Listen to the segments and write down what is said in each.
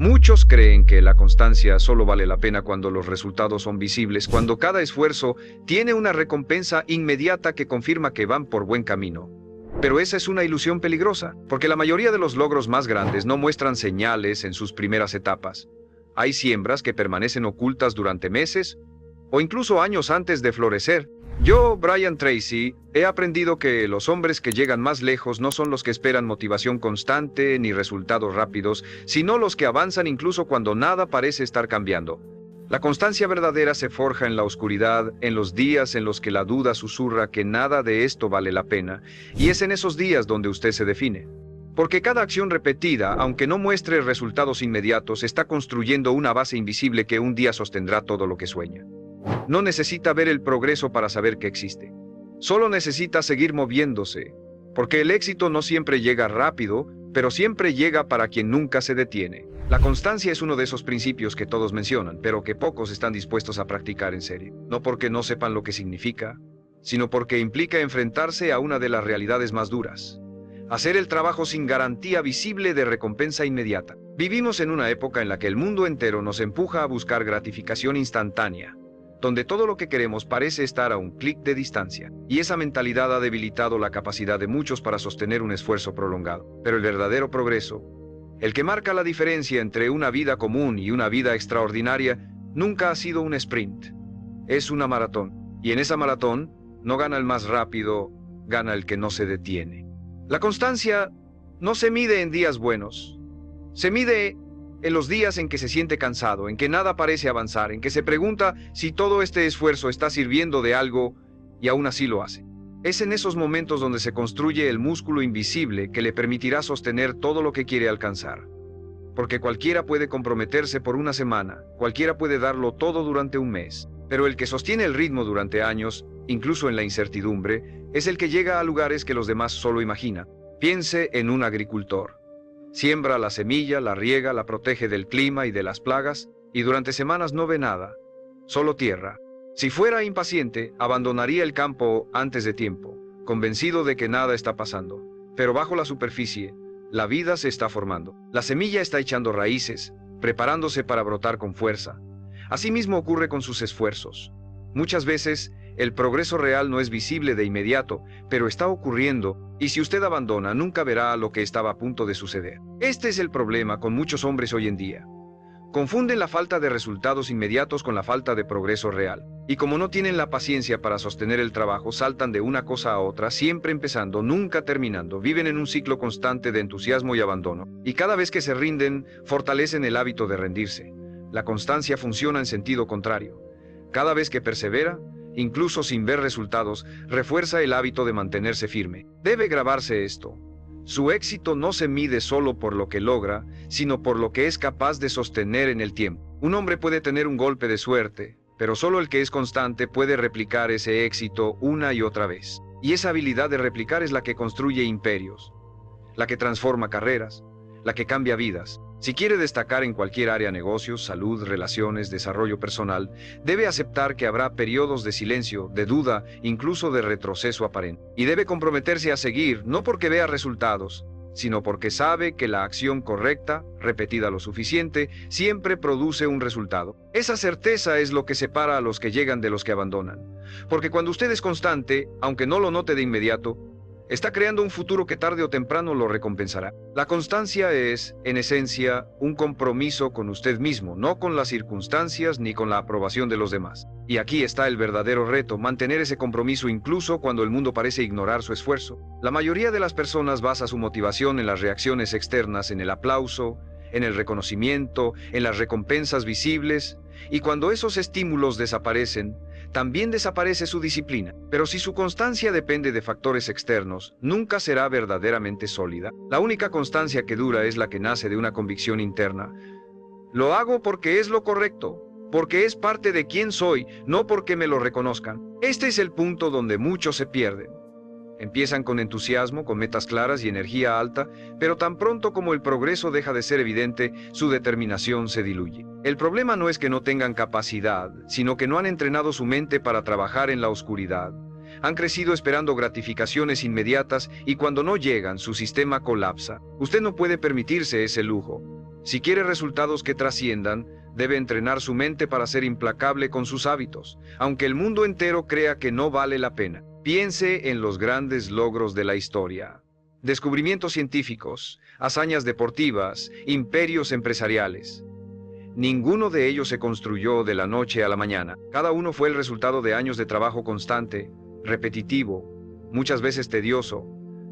Muchos creen que la constancia solo vale la pena cuando los resultados son visibles, cuando cada esfuerzo tiene una recompensa inmediata que confirma que van por buen camino. Pero esa es una ilusión peligrosa, porque la mayoría de los logros más grandes no muestran señales en sus primeras etapas. Hay siembras que permanecen ocultas durante meses o incluso años antes de florecer. Yo, Brian Tracy, he aprendido que los hombres que llegan más lejos no son los que esperan motivación constante ni resultados rápidos, sino los que avanzan incluso cuando nada parece estar cambiando. La constancia verdadera se forja en la oscuridad, en los días en los que la duda susurra que nada de esto vale la pena, y es en esos días donde usted se define. Porque cada acción repetida, aunque no muestre resultados inmediatos, está construyendo una base invisible que un día sostendrá todo lo que sueña. No necesita ver el progreso para saber que existe. Solo necesita seguir moviéndose, porque el éxito no siempre llega rápido, pero siempre llega para quien nunca se detiene. La constancia es uno de esos principios que todos mencionan, pero que pocos están dispuestos a practicar en serio. No porque no sepan lo que significa, sino porque implica enfrentarse a una de las realidades más duras. Hacer el trabajo sin garantía visible de recompensa inmediata. Vivimos en una época en la que el mundo entero nos empuja a buscar gratificación instantánea, donde todo lo que queremos parece estar a un clic de distancia. Y esa mentalidad ha debilitado la capacidad de muchos para sostener un esfuerzo prolongado. Pero el verdadero progreso, el que marca la diferencia entre una vida común y una vida extraordinaria, nunca ha sido un sprint. Es una maratón. Y en esa maratón, no gana el más rápido, gana el que no se detiene. La constancia no se mide en días buenos. Se mide en los días en que se siente cansado, en que nada parece avanzar, en que se pregunta si todo este esfuerzo está sirviendo de algo y aún así lo hace. Es en esos momentos donde se construye el músculo invisible que le permitirá sostener todo lo que quiere alcanzar. Porque cualquiera puede comprometerse por una semana, cualquiera puede darlo todo durante un mes, pero el que sostiene el ritmo durante años, incluso en la incertidumbre, es el que llega a lugares que los demás solo imaginan. Piense en un agricultor. Siembra la semilla, la riega, la protege del clima y de las plagas, y durante semanas no ve nada, solo tierra. Si fuera impaciente, abandonaría el campo antes de tiempo, convencido de que nada está pasando. Pero bajo la superficie, la vida se está formando. La semilla está echando raíces, preparándose para brotar con fuerza. Asimismo ocurre con sus esfuerzos. Muchas veces, el progreso real no es visible de inmediato, pero está ocurriendo, y si usted abandona, nunca verá lo que estaba a punto de suceder. Este es el problema con muchos hombres hoy en día. Confunden la falta de resultados inmediatos con la falta de progreso real. Y como no tienen la paciencia para sostener el trabajo, saltan de una cosa a otra, siempre empezando, nunca terminando. Viven en un ciclo constante de entusiasmo y abandono. Y cada vez que se rinden, fortalecen el hábito de rendirse. La constancia funciona en sentido contrario. Cada vez que persevera, incluso sin ver resultados, refuerza el hábito de mantenerse firme. Debe grabarse esto. Su éxito no se mide solo por lo que logra, sino por lo que es capaz de sostener en el tiempo. Un hombre puede tener un golpe de suerte, pero solo el que es constante puede replicar ese éxito una y otra vez. Y esa habilidad de replicar es la que construye imperios, la que transforma carreras, la que cambia vidas. Si quiere destacar en cualquier área, negocios, salud, relaciones, desarrollo personal, debe aceptar que habrá periodos de silencio, de duda, incluso de retroceso aparente. Y debe comprometerse a seguir, no porque vea resultados, sino porque sabe que la acción correcta, repetida lo suficiente, siempre produce un resultado. Esa certeza es lo que separa a los que llegan de los que abandonan. Porque cuando usted es constante, aunque no lo note de inmediato, está creando un futuro que tarde o temprano lo recompensará. La constancia es, en esencia, un compromiso con usted mismo, no con las circunstancias ni con la aprobación de los demás. Y aquí está el verdadero reto, mantener ese compromiso incluso cuando el mundo parece ignorar su esfuerzo. La mayoría de las personas basa su motivación en las reacciones externas, en el aplauso, en el reconocimiento, en las recompensas visibles, y cuando esos estímulos desaparecen, también desaparece su disciplina. Pero si su constancia depende de factores externos, nunca será verdaderamente sólida. La única constancia que dura es la que nace de una convicción interna. Lo hago porque es lo correcto, porque es parte de quién soy, no porque me lo reconozcan. Este es el punto donde muchos se pierden. Empiezan con entusiasmo, con metas claras y energía alta, pero tan pronto como el progreso deja de ser evidente, su determinación se diluye. El problema no es que no tengan capacidad, sino que no han entrenado su mente para trabajar en la oscuridad. Han crecido esperando gratificaciones inmediatas y cuando no llegan, su sistema colapsa. Usted no puede permitirse ese lujo. Si quiere resultados que trasciendan, debe entrenar su mente para ser implacable con sus hábitos, aunque el mundo entero crea que no vale la pena. Piense en los grandes logros de la historia. Descubrimientos científicos, hazañas deportivas, imperios empresariales. Ninguno de ellos se construyó de la noche a la mañana. Cada uno fue el resultado de años de trabajo constante, repetitivo, muchas veces tedioso,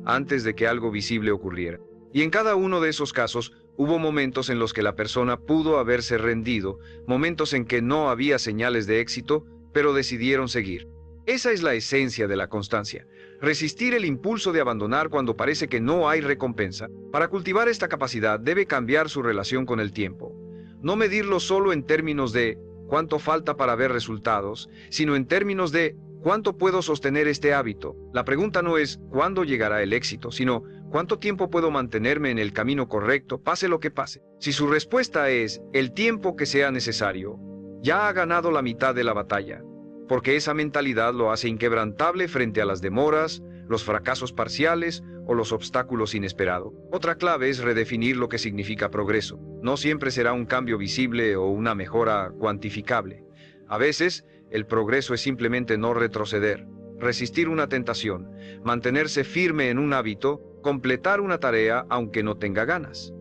antes de que algo visible ocurriera. Y en cada uno de esos casos hubo momentos en los que la persona pudo haberse rendido, momentos en que no había señales de éxito, pero decidieron seguir. Esa es la esencia de la constancia. Resistir el impulso de abandonar cuando parece que no hay recompensa. Para cultivar esta capacidad debe cambiar su relación con el tiempo. No medirlo solo en términos de cuánto falta para ver resultados, sino en términos de cuánto puedo sostener este hábito. La pregunta no es cuándo llegará el éxito, sino cuánto tiempo puedo mantenerme en el camino correcto, pase lo que pase. Si su respuesta es el tiempo que sea necesario, ya ha ganado la mitad de la batalla, porque esa mentalidad lo hace inquebrantable frente a las demoras, los fracasos parciales o los obstáculos inesperados. Otra clave es redefinir lo que significa progreso. No siempre será un cambio visible o una mejora cuantificable. A veces, el progreso es simplemente no retroceder, resistir una tentación, mantenerse firme en un hábito, completar una tarea aunque no tenga ganas.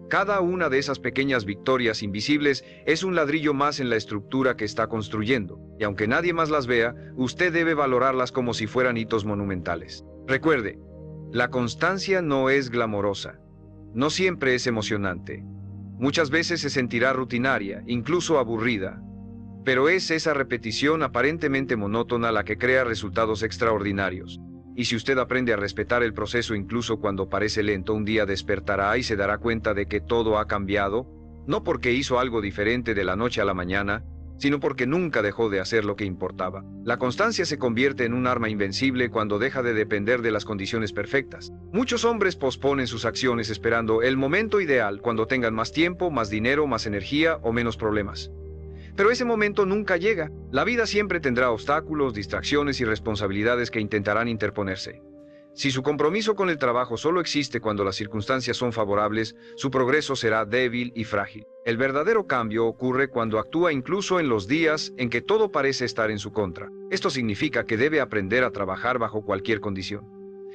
Cada una de esas pequeñas victorias invisibles es un ladrillo más en la estructura que está construyendo, y aunque nadie más las vea, usted debe valorarlas como si fueran hitos monumentales. Recuerde, la constancia no es glamorosa, no siempre es emocionante. Muchas veces se sentirá rutinaria, incluso aburrida, pero es esa repetición aparentemente monótona la que crea resultados extraordinarios. Y si usted aprende a respetar el proceso incluso cuando parece lento, un día despertará y se dará cuenta de que todo ha cambiado, no porque hizo algo diferente de la noche a la mañana, sino porque nunca dejó de hacer lo que importaba. La constancia se convierte en un arma invencible cuando deja de depender de las condiciones perfectas. Muchos hombres posponen sus acciones esperando el momento ideal, cuando tengan más tiempo, más dinero, más energía o menos problemas. Pero ese momento nunca llega. La vida siempre tendrá obstáculos, distracciones y responsabilidades que intentarán interponerse. Si su compromiso con el trabajo solo existe cuando las circunstancias son favorables, su progreso será débil y frágil. El verdadero cambio ocurre cuando actúa incluso en los días en que todo parece estar en su contra. Esto significa que debe aprender a trabajar bajo cualquier condición.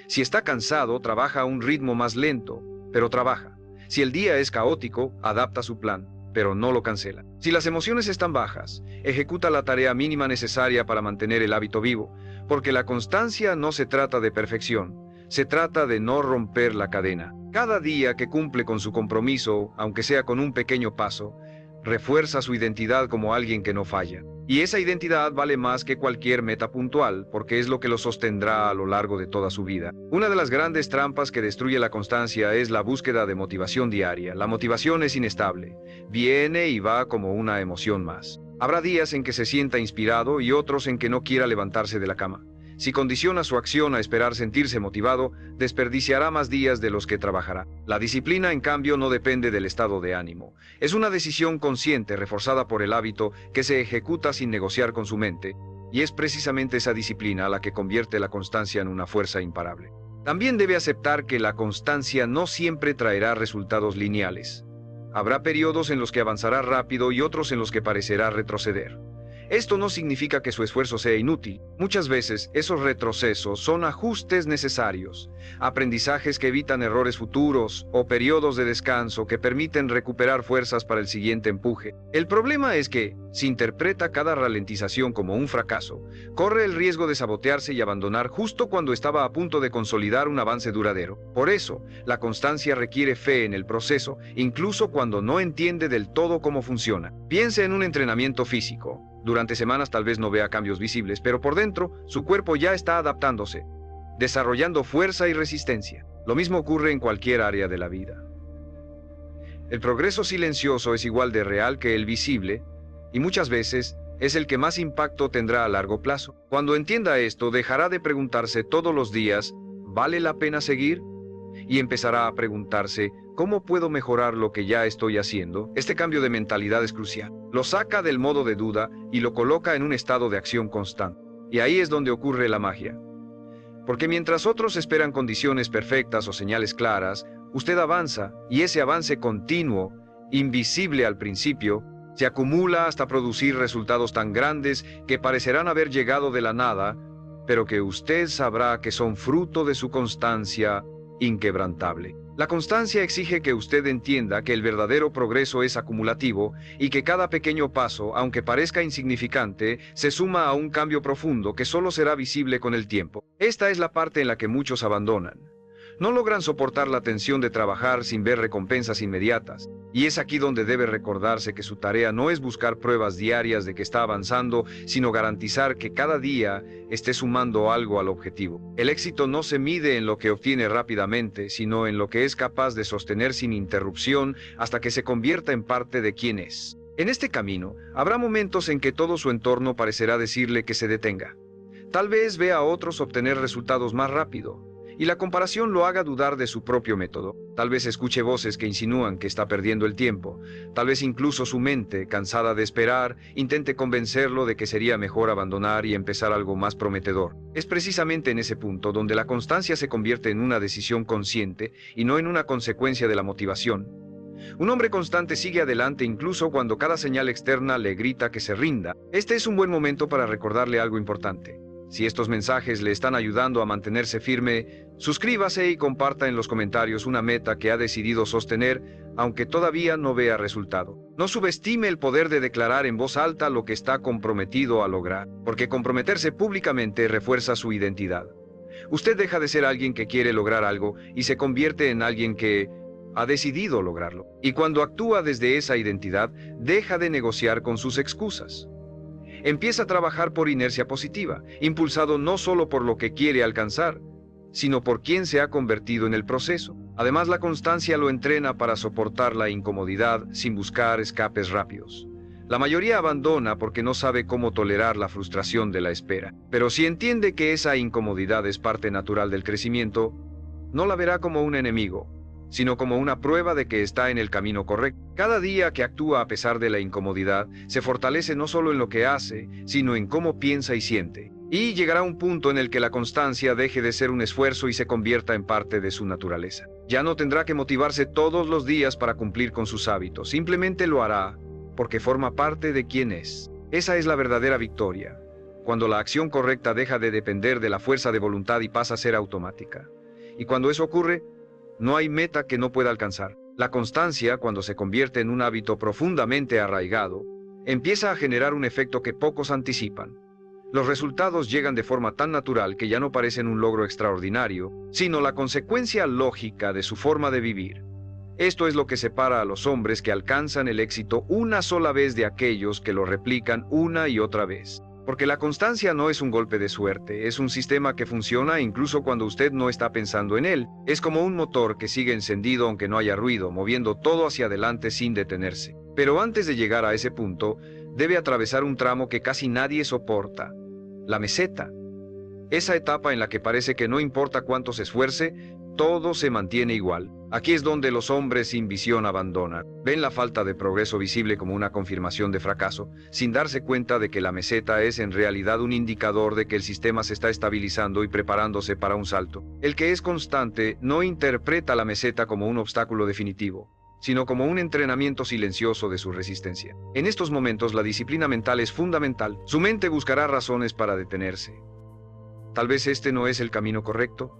Si está cansado, trabaja a un ritmo más lento, pero trabaja. Si el día es caótico, adapta su plan, pero no lo cancela. Si las emociones están bajas, ejecuta la tarea mínima necesaria para mantener el hábito vivo, porque la constancia no se trata de perfección, se trata de no romper la cadena. Cada día que cumple con su compromiso, aunque sea con un pequeño paso, refuerza su identidad como alguien que no falla. Y esa identidad vale más que cualquier meta puntual, porque es lo que lo sostendrá a lo largo de toda su vida. Una de las grandes trampas que destruye la constancia es la búsqueda de motivación diaria. La motivación es inestable, viene y va como una emoción más. Habrá días en que se sienta inspirado y otros en que no quiera levantarse de la cama. Si condiciona su acción a esperar sentirse motivado, desperdiciará más días de los que trabajará. La disciplina, en cambio, no depende del estado de ánimo. Es una decisión consciente, reforzada por el hábito, que se ejecuta sin negociar con su mente, y es precisamente esa disciplina la que convierte la constancia en una fuerza imparable. También debe aceptar que la constancia no siempre traerá resultados lineales. Habrá periodos en los que avanzará rápido y otros en los que parecerá retroceder. Esto no significa que su esfuerzo sea inútil. Muchas veces esos retrocesos son ajustes necesarios, aprendizajes que evitan errores futuros o periodos de descanso que permiten recuperar fuerzas para el siguiente empuje. El problema es que, si interpreta cada ralentización como un fracaso, corre el riesgo de sabotearse y abandonar justo cuando estaba a punto de consolidar un avance duradero. Por eso, la constancia requiere fe en el proceso, incluso cuando no entiende del todo cómo funciona. Piense en un entrenamiento físico. Durante semanas tal vez no vea cambios visibles, pero por dentro su cuerpo ya está adaptándose, desarrollando fuerza y resistencia. Lo mismo ocurre en cualquier área de la vida. El progreso silencioso es igual de real que el visible, y muchas veces es el que más impacto tendrá a largo plazo. Cuando entienda esto, dejará de preguntarse todos los días, ¿vale la pena seguir? Y empezará a preguntarse, ¿cómo puedo mejorar lo que ya estoy haciendo? Este cambio de mentalidad es crucial. Lo saca del modo de duda y lo coloca en un estado de acción constante. Y ahí es donde ocurre la magia. Porque mientras otros esperan condiciones perfectas o señales claras, usted avanza, y ese avance continuo invisible al principio, se acumula hasta producir resultados tan grandes que parecerán haber llegado de la nada, pero que usted sabrá que son fruto de su constancia inquebrantable. La constancia exige que usted entienda que el verdadero progreso es acumulativo y que cada pequeño paso, aunque parezca insignificante, se suma a un cambio profundo que solo será visible con el tiempo. Esta es la parte en la que muchos abandonan. No logran soportar la tensión de trabajar sin ver recompensas inmediatas, y es aquí donde debe recordarse que su tarea no es buscar pruebas diarias de que está avanzando, sino garantizar que cada día esté sumando algo al objetivo. El éxito no se mide en lo que obtiene rápidamente, sino en lo que es capaz de sostener sin interrupción hasta que se convierta en parte de quien es. En este camino, habrá momentos en que todo su entorno parecerá decirle que se detenga. Tal vez vea a otros obtener resultados más rápido, y la comparación lo haga dudar de su propio método. Tal vez escuche voces que insinúan que está perdiendo el tiempo. Tal vez incluso su mente, cansada de esperar, intente convencerlo de que sería mejor abandonar y empezar algo más prometedor. Es precisamente en ese punto donde la constancia se convierte en una decisión consciente y no en una consecuencia de la motivación. Un hombre constante sigue adelante incluso cuando cada señal externa le grita que se rinda. Este es un buen momento para recordarle algo importante. Si estos mensajes le están ayudando a mantenerse firme, suscríbase y comparta en los comentarios una meta que ha decidido sostener, aunque todavía no vea resultado. No subestime el poder de declarar en voz alta lo que está comprometido a lograr, porque comprometerse públicamente refuerza su identidad. Usted deja de ser alguien que quiere lograr algo y se convierte en alguien que ha decidido lograrlo. Y cuando actúa desde esa identidad, deja de negociar con sus excusas. Empieza a trabajar por inercia positiva, impulsado no solo por lo que quiere alcanzar, sino por quien se ha convertido en el proceso. Además, la constancia lo entrena para soportar la incomodidad sin buscar escapes rápidos. La mayoría abandona porque no sabe cómo tolerar la frustración de la espera. Pero si entiende que esa incomodidad es parte natural del crecimiento, no la verá como un enemigo, sino como una prueba de que está en el camino correcto. Cada día que actúa a pesar de la incomodidad, se fortalece no solo en lo que hace, sino en cómo piensa y siente. Y llegará un punto en el que la constancia deje de ser un esfuerzo y se convierta en parte de su naturaleza. Ya no tendrá que motivarse todos los días para cumplir con sus hábitos, simplemente lo hará porque forma parte de quien es. Esa es la verdadera victoria, cuando la acción correcta deja de depender de la fuerza de voluntad y pasa a ser automática. Y cuando eso ocurre, no hay meta que no pueda alcanzar. La constancia, cuando se convierte en un hábito profundamente arraigado, empieza a generar un efecto que pocos anticipan. Los resultados llegan de forma tan natural que ya no parecen un logro extraordinario, sino la consecuencia lógica de su forma de vivir. Esto es lo que separa a los hombres que alcanzan el éxito una sola vez de aquellos que lo replican una y otra vez. Porque la constancia no es un golpe de suerte, es un sistema que funciona incluso cuando usted no está pensando en él. Es como un motor que sigue encendido aunque no haya ruido, moviendo todo hacia adelante sin detenerse. Pero antes de llegar a ese punto, debe atravesar un tramo que casi nadie soporta: la meseta. Esa etapa en la que parece que no importa cuánto se esfuerce, todo se mantiene igual. Aquí es donde los hombres sin visión abandonan. Ven la falta de progreso visible como una confirmación de fracaso, sin darse cuenta de que la meseta es en realidad un indicador de que el sistema se está estabilizando y preparándose para un salto. El que es constante no interpreta la meseta como un obstáculo definitivo, sino como un entrenamiento silencioso de su resistencia. En estos momentos la disciplina mental es fundamental. Su mente buscará razones para detenerse. Tal vez este no es el camino correcto.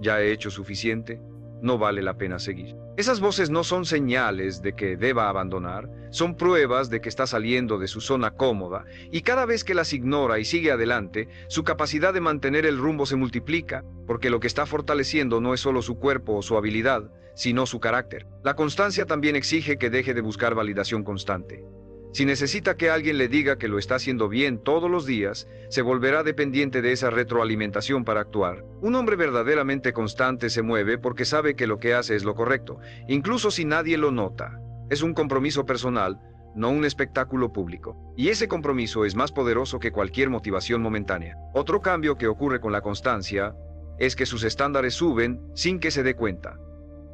Ya he hecho suficiente. No vale la pena seguir. Esas voces no son señales de que deba abandonar, son pruebas de que está saliendo de su zona cómoda, y cada vez que las ignora y sigue adelante, su capacidad de mantener el rumbo se multiplica, porque lo que está fortaleciendo no es solo su cuerpo o su habilidad, sino su carácter. La constancia también exige que deje de buscar validación constante. Si necesita que alguien le diga que lo está haciendo bien todos los días, se volverá dependiente de esa retroalimentación para actuar. Un hombre verdaderamente constante se mueve porque sabe que lo que hace es lo correcto, incluso si nadie lo nota. Es un compromiso personal, no un espectáculo público. Y ese compromiso es más poderoso que cualquier motivación momentánea. Otro cambio que ocurre con la constancia es que sus estándares suben sin que se dé cuenta.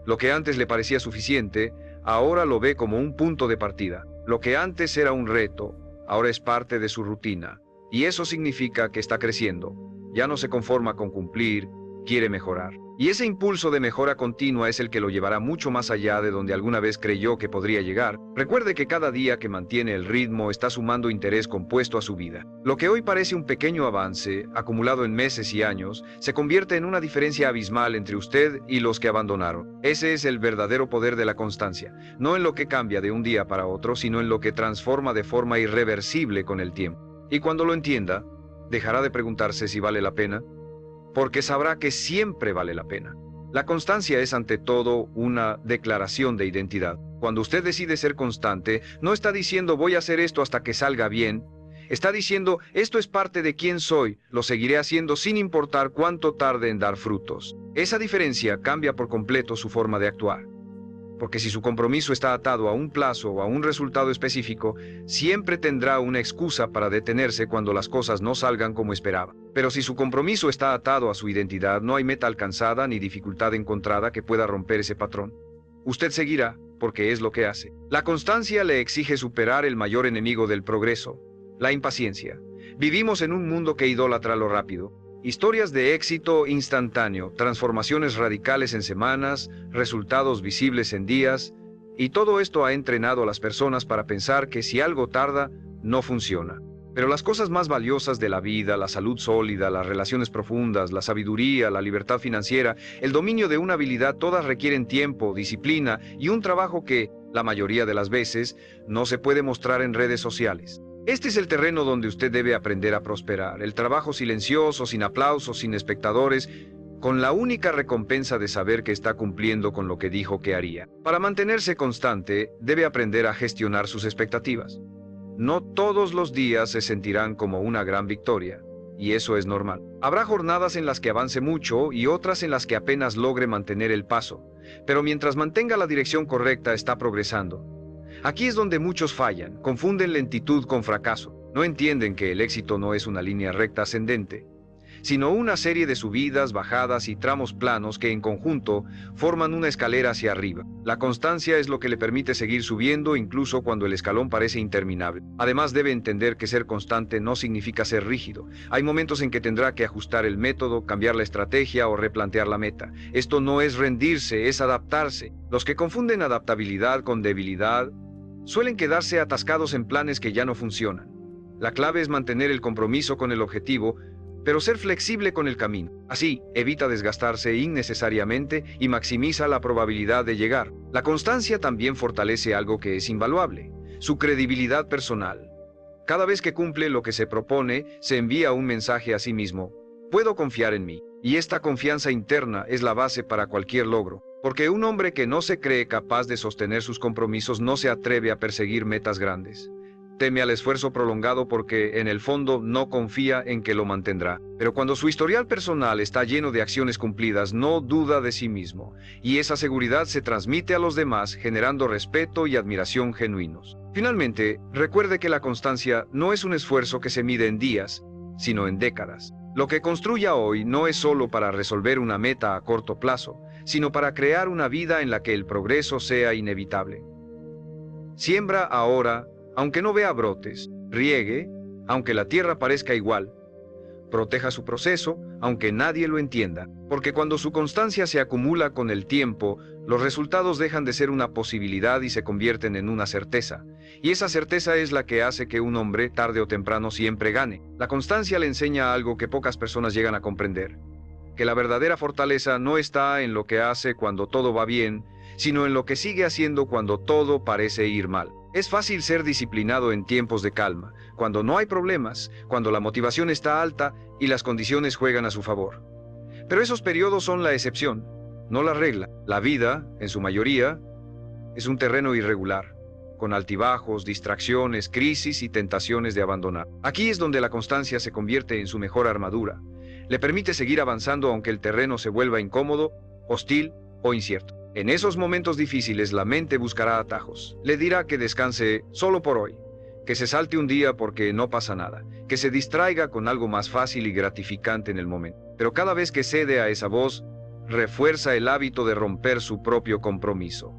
Lo que antes le parecía suficiente, ahora lo ve como un punto de partida. Lo que antes era un reto, ahora es parte de su rutina. Y eso significa que está creciendo. Ya no se conforma con cumplir, quiere mejorar. Y ese impulso de mejora continua es el que lo llevará mucho más allá de donde alguna vez creyó que podría llegar. Recuerde que cada día que mantiene el ritmo está sumando interés compuesto a su vida. Lo que hoy parece un pequeño avance, acumulado en meses y años, se convierte en una diferencia abismal entre usted y los que abandonaron. Ese es el verdadero poder de la constancia, no en lo que cambia de un día para otro, sino en lo que transforma de forma irreversible con el tiempo. Y cuando lo entienda, dejará de preguntarse si vale la pena, porque sabrá que siempre vale la pena. La constancia es ante todo una declaración de identidad. Cuando usted decide ser constante, no está diciendo voy a hacer esto hasta que salga bien. Está diciendo esto es parte de quién soy, lo seguiré haciendo sin importar cuánto tarde en dar frutos. Esa diferencia cambia por completo su forma de actuar. Porque si su compromiso está atado a un plazo o a un resultado específico, siempre tendrá una excusa para detenerse cuando las cosas no salgan como esperaba. Pero si su compromiso está atado a su identidad, no hay meta alcanzada ni dificultad encontrada que pueda romper ese patrón. Usted seguirá, porque es lo que hace. La constancia le exige superar el mayor enemigo del progreso, la impaciencia. Vivimos en un mundo que idolatra lo rápido. Historias de éxito instantáneo, transformaciones radicales en semanas, resultados visibles en días, y todo esto ha entrenado a las personas para pensar que si algo tarda, no funciona. Pero las cosas más valiosas de la vida, la salud sólida, las relaciones profundas, la sabiduría, la libertad financiera, el dominio de una habilidad, todas requieren tiempo, disciplina y un trabajo que, la mayoría de las veces, no se puede mostrar en redes sociales. Este es el terreno donde usted debe aprender a prosperar, el trabajo silencioso, sin aplausos, sin espectadores, con la única recompensa de saber que está cumpliendo con lo que dijo que haría. Para mantenerse constante, debe aprender a gestionar sus expectativas. No todos los días se sentirán como una gran victoria, y eso es normal. Habrá jornadas en las que avance mucho y otras en las que apenas logre mantener el paso, pero mientras mantenga la dirección correcta está progresando. Aquí es donde muchos fallan, confunden lentitud con fracaso. No entienden que el éxito no es una línea recta ascendente, sino una serie de subidas, bajadas y tramos planos que en conjunto forman una escalera hacia arriba. La constancia es lo que le permite seguir subiendo incluso cuando el escalón parece interminable. Además, debe entender que ser constante no significa ser rígido. Hay momentos en que tendrá que ajustar el método, cambiar la estrategia o replantear la meta. Esto no es rendirse, es adaptarse. Los que confunden adaptabilidad con debilidad suelen quedarse atascados en planes que ya no funcionan. La clave es mantener el compromiso con el objetivo, pero ser flexible con el camino. Así, evita desgastarse innecesariamente y maximiza la probabilidad de llegar. La constancia también fortalece algo que es invaluable: su credibilidad personal. Cada vez que cumple lo que se propone, se envía un mensaje a sí mismo: puedo confiar en mí. Y esta confianza interna es la base para cualquier logro. Porque un hombre que no se cree capaz de sostener sus compromisos no se atreve a perseguir metas grandes. Teme al esfuerzo prolongado porque, en el fondo, no confía en que lo mantendrá. Pero cuando su historial personal está lleno de acciones cumplidas, no duda de sí mismo. Y esa seguridad se transmite a los demás, generando respeto y admiración genuinos. Finalmente, recuerde que la constancia no es un esfuerzo que se mide en días, sino en décadas. Lo que construya hoy no es solo para resolver una meta a corto plazo, sino para crear una vida en la que el progreso sea inevitable. Siembra ahora, aunque no vea brotes; riegue, aunque la tierra parezca igual; proteja su proceso, aunque nadie lo entienda, porque cuando su constancia se acumula con el tiempo, los resultados dejan de ser una posibilidad y se convierten en una certeza. Y esa certeza es la que hace que un hombre, tarde o temprano, siempre gane. La constancia le enseña algo que pocas personas llegan a comprender: que la verdadera fortaleza no está en lo que hace cuando todo va bien, sino en lo que sigue haciendo cuando todo parece ir mal. Es fácil ser disciplinado en tiempos de calma, cuando no hay problemas, cuando la motivación está alta y las condiciones juegan a su favor. Pero esos periodos son la excepción, no la regla. La vida, en su mayoría, es un terreno irregular, con altibajos, distracciones, crisis y tentaciones de abandonar. Aquí es donde la constancia se convierte en su mejor armadura. Le permite seguir avanzando aunque el terreno se vuelva incómodo, hostil o incierto. En esos momentos difíciles la mente buscará atajos. Le dirá que descanse solo por hoy, que se salte un día porque no pasa nada, que se distraiga con algo más fácil y gratificante en el momento. Pero cada vez que cede a esa voz, refuerza el hábito de romper su propio compromiso.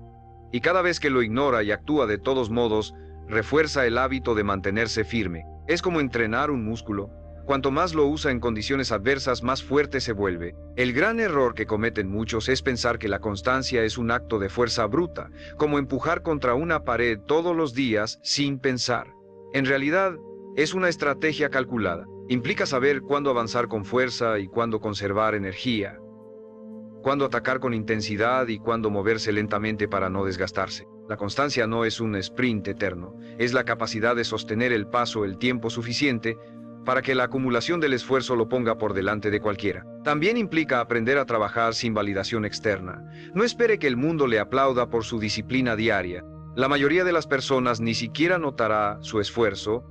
Y cada vez que lo ignora y actúa de todos modos, refuerza el hábito de mantenerse firme. Es como entrenar un músculo. Cuanto más lo usa en condiciones adversas, más fuerte se vuelve. El gran error que cometen muchos es pensar que la constancia es un acto de fuerza bruta, como empujar contra una pared todos los días sin pensar. En realidad, es una estrategia calculada. Implica saber cuándo avanzar con fuerza y cuándo conservar energía, cuándo atacar con intensidad y cuándo moverse lentamente para no desgastarse. La constancia no es un sprint eterno, es la capacidad de sostener el paso el tiempo suficiente para que la acumulación del esfuerzo lo ponga por delante de cualquiera. También implica aprender a trabajar sin validación externa. No espere que el mundo le aplauda por su disciplina diaria. La mayoría de las personas ni siquiera notará su esfuerzo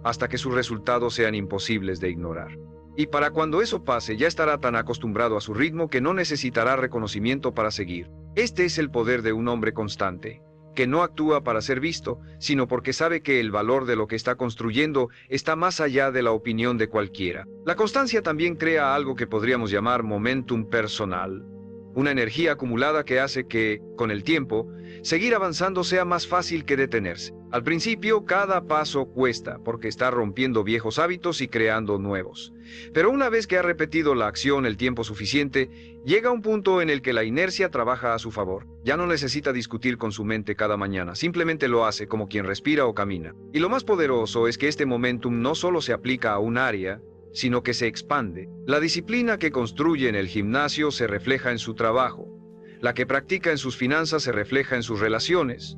hasta que sus resultados sean imposibles de ignorar. Y para cuando eso pase, ya estará tan acostumbrado a su ritmo que no necesitará reconocimiento para seguir. Este es el poder de un hombre constante, que no actúa para ser visto, sino porque sabe que el valor de lo que está construyendo está más allá de la opinión de cualquiera. La constancia también crea algo que podríamos llamar momentum personal, una energía acumulada que hace que, con el tiempo, seguir avanzando sea más fácil que detenerse. Al principio, cada paso cuesta, porque está rompiendo viejos hábitos y creando nuevos. Pero una vez que ha repetido la acción el tiempo suficiente, llega un punto en el que la inercia trabaja a su favor. Ya no necesita discutir con su mente cada mañana, simplemente lo hace como quien respira o camina. Y lo más poderoso es que este momentum no solo se aplica a un área, sino que se expande. La disciplina que construye en el gimnasio se refleja en su trabajo. La que practica en sus finanzas se refleja en sus relaciones.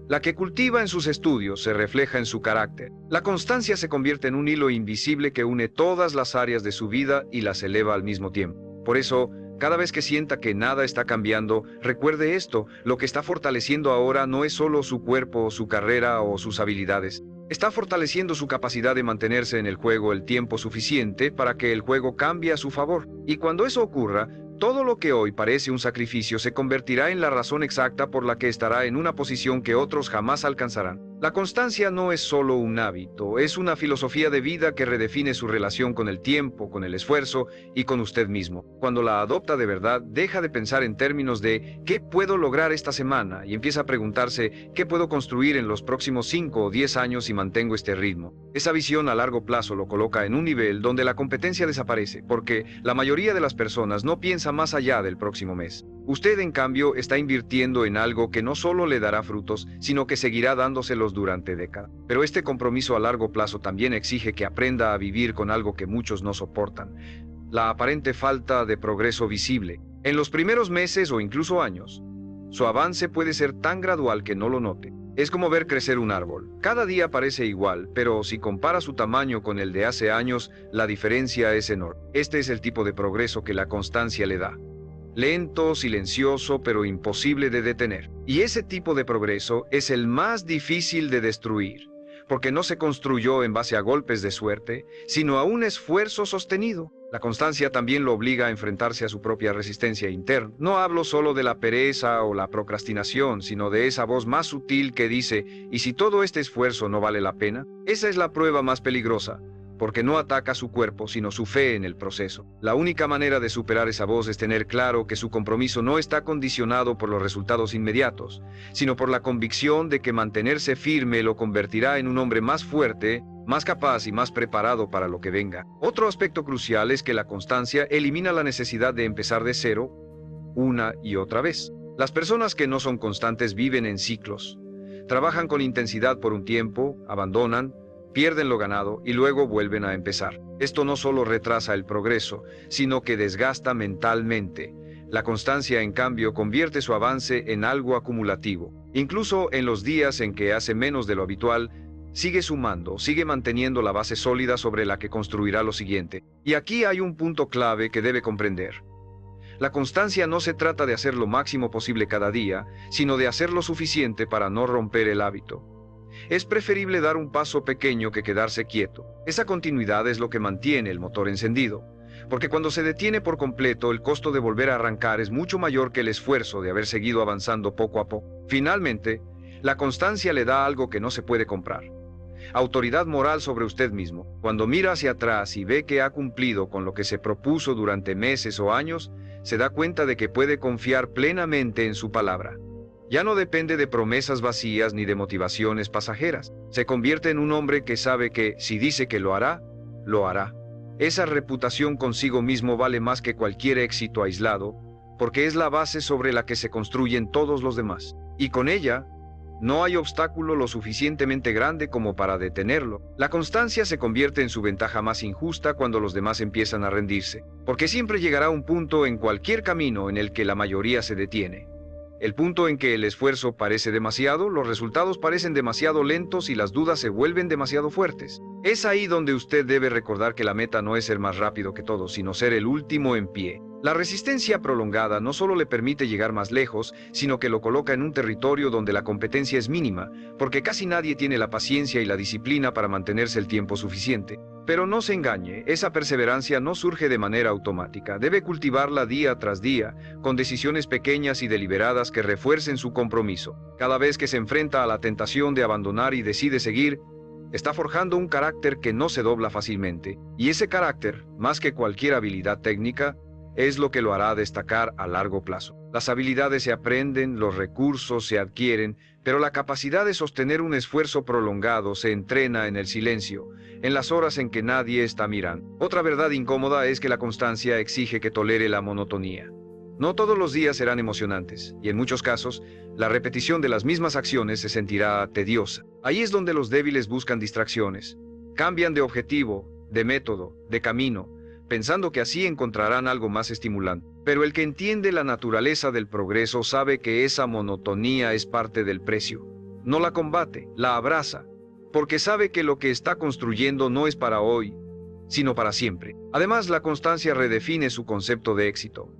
La que cultiva en sus estudios se refleja en su carácter. La constancia se convierte en un hilo invisible que une todas las áreas de su vida y las eleva al mismo tiempo. Por eso, cada vez que sienta que nada está cambiando, recuerde esto: lo que está fortaleciendo ahora no es solo su cuerpo, su carrera o sus habilidades. Está fortaleciendo su capacidad de mantenerse en el juego el tiempo suficiente para que el juego cambie a su favor. Y cuando eso ocurra, todo lo que hoy parece un sacrificio se convertirá en la razón exacta por la que estará en una posición que otros jamás alcanzarán. La constancia no es solo un hábito, es una filosofía de vida que redefine su relación con el tiempo, con el esfuerzo y con usted mismo. Cuando la adopta de verdad, deja de pensar en términos de ¿qué puedo lograr esta semana? Y empieza a preguntarse ¿qué puedo construir en los próximos 5 o 10 años si mantengo este ritmo? Esa visión a largo plazo lo coloca en un nivel donde la competencia desaparece, porque la mayoría de las personas no piensa más allá del próximo mes. Usted, en cambio, está invirtiendo en algo que no solo le dará frutos, sino que seguirá dándoselos durante décadas. Pero este compromiso a largo plazo también exige que aprenda a vivir con algo que muchos no soportan: la aparente falta de progreso visible. En los primeros meses o incluso años, su avance puede ser tan gradual que no lo note. Es como ver crecer un árbol. Cada día parece igual, pero si compara su tamaño con el de hace años, la diferencia es enorme. Este es el tipo de progreso que la constancia le da. Lento, silencioso, pero imposible de detener. Y ese tipo de progreso es el más difícil de destruir, porque no se construyó en base a golpes de suerte, sino a un esfuerzo sostenido. La constancia también lo obliga a enfrentarse a su propia resistencia interna. No hablo solo de la pereza o la procrastinación, sino de esa voz más sutil que dice: ¿y si todo este esfuerzo no vale la pena? Esa es la prueba más peligrosa, porque no ataca su cuerpo, sino su fe en el proceso. La única manera de superar esa voz es tener claro que su compromiso no está condicionado por los resultados inmediatos, sino por la convicción de que mantenerse firme lo convertirá en un hombre más fuerte, más capaz y más preparado para lo que venga. Otro aspecto crucial es que la constancia elimina la necesidad de empezar de cero una y otra vez. Las personas que no son constantes viven en ciclos. Trabajan con intensidad por un tiempo, abandonan, pierden lo ganado y luego vuelven a empezar. Esto no solo retrasa el progreso, sino que desgasta mentalmente. La constancia, en cambio, convierte su avance en algo acumulativo. Incluso en los días en que hace menos de lo habitual, sigue sumando, sigue manteniendo la base sólida sobre la que construirá lo siguiente. Y aquí hay un punto clave que debe comprender. La constancia no se trata de hacer lo máximo posible cada día, sino de hacer lo suficiente para no romper el hábito. Es preferible dar un paso pequeño que quedarse quieto. Esa continuidad es lo que mantiene el motor encendido, porque cuando se detiene por completo, el costo de volver a arrancar es mucho mayor que el esfuerzo de haber seguido avanzando poco a poco. Finalmente, la constancia le da algo que no se puede comprar: autoridad moral sobre usted mismo. Cuando mira hacia atrás y ve que ha cumplido con lo que se propuso durante meses o años, se da cuenta de que puede confiar plenamente en su palabra. Ya no depende de promesas vacías ni de motivaciones pasajeras. Se convierte en un hombre que sabe que, si dice que lo hará, lo hará. Esa reputación consigo mismo vale más que cualquier éxito aislado, porque es la base sobre la que se construyen todos los demás. Y con ella, no hay obstáculo lo suficientemente grande como para detenerlo. La constancia se convierte en su ventaja más injusta cuando los demás empiezan a rendirse, porque siempre llegará un punto en cualquier camino en el que la mayoría se detiene. El punto en que el esfuerzo parece demasiado, los resultados parecen demasiado lentos y las dudas se vuelven demasiado fuertes. Es ahí donde usted debe recordar que la meta no es ser más rápido que todos, sino ser el último en pie. La resistencia prolongada no solo le permite llegar más lejos, sino que lo coloca en un territorio donde la competencia es mínima, porque casi nadie tiene la paciencia y la disciplina para mantenerse el tiempo suficiente. Pero no se engañe, esa perseverancia no surge de manera automática, debe cultivarla día tras día, con decisiones pequeñas y deliberadas que refuercen su compromiso. Cada vez que se enfrenta a la tentación de abandonar y decide seguir, está forjando un carácter que no se dobla fácilmente, y ese carácter, más que cualquier habilidad técnica, es lo que lo hará destacar a largo plazo. Las habilidades se aprenden, los recursos se adquieren, pero la capacidad de sostener un esfuerzo prolongado se entrena en el silencio, en las horas en que nadie está mirando. Otra verdad incómoda es que la constancia exige que tolere la monotonía. No todos los días serán emocionantes, y en muchos casos, la repetición de las mismas acciones se sentirá tediosa. Ahí es donde los débiles buscan distracciones. Cambian de objetivo, de método, de camino, pensando que así encontrarán algo más estimulante. Pero el que entiende la naturaleza del progreso sabe que esa monotonía es parte del precio. No la combate, la abraza, porque sabe que lo que está construyendo no es para hoy, sino para siempre. Además, la constancia redefine su concepto de éxito.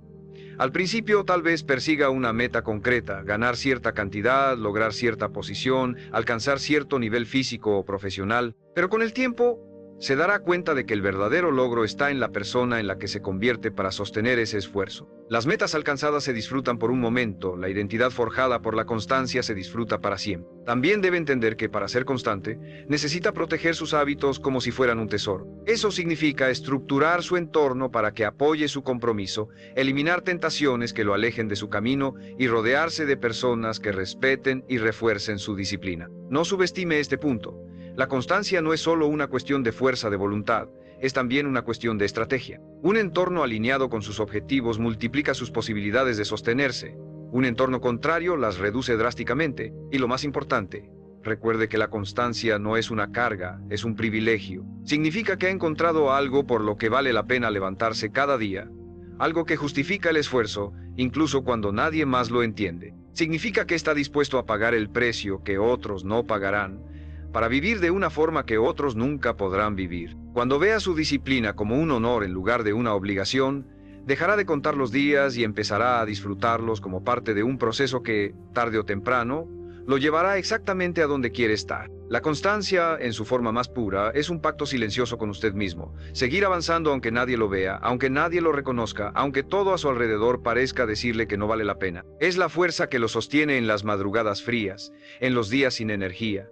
Al principio tal vez persiga una meta concreta, ganar cierta cantidad, lograr cierta posición, alcanzar cierto nivel físico o profesional, pero con el tiempo se dará cuenta de que el verdadero logro está en la persona en la que se convierte para sostener ese esfuerzo. Las metas alcanzadas se disfrutan por un momento, la identidad forjada por la constancia se disfruta para siempre. También debe entender que para ser constante, necesita proteger sus hábitos como si fueran un tesoro. Eso significa estructurar su entorno para que apoye su compromiso, eliminar tentaciones que lo alejen de su camino y rodearse de personas que respeten y refuercen su disciplina. No subestime este punto. La constancia no es solo una cuestión de fuerza de voluntad, es también una cuestión de estrategia. Un entorno alineado con sus objetivos multiplica sus posibilidades de sostenerse. Un entorno contrario las reduce drásticamente. Y lo más importante, recuerde que la constancia no es una carga, es un privilegio. Significa que ha encontrado algo por lo que vale la pena levantarse cada día. Algo que justifica el esfuerzo, incluso cuando nadie más lo entiende. Significa que está dispuesto a pagar el precio que otros no pagarán, para vivir de una forma que otros nunca podrán vivir. Cuando vea su disciplina como un honor en lugar de una obligación, dejará de contar los días y empezará a disfrutarlos como parte de un proceso que, tarde o temprano, lo llevará exactamente a donde quiere estar. La constancia, en su forma más pura, es un pacto silencioso con usted mismo. Seguir avanzando aunque nadie lo vea, aunque nadie lo reconozca, aunque todo a su alrededor parezca decirle que no vale la pena. Es la fuerza que lo sostiene en las madrugadas frías, en los días sin energía,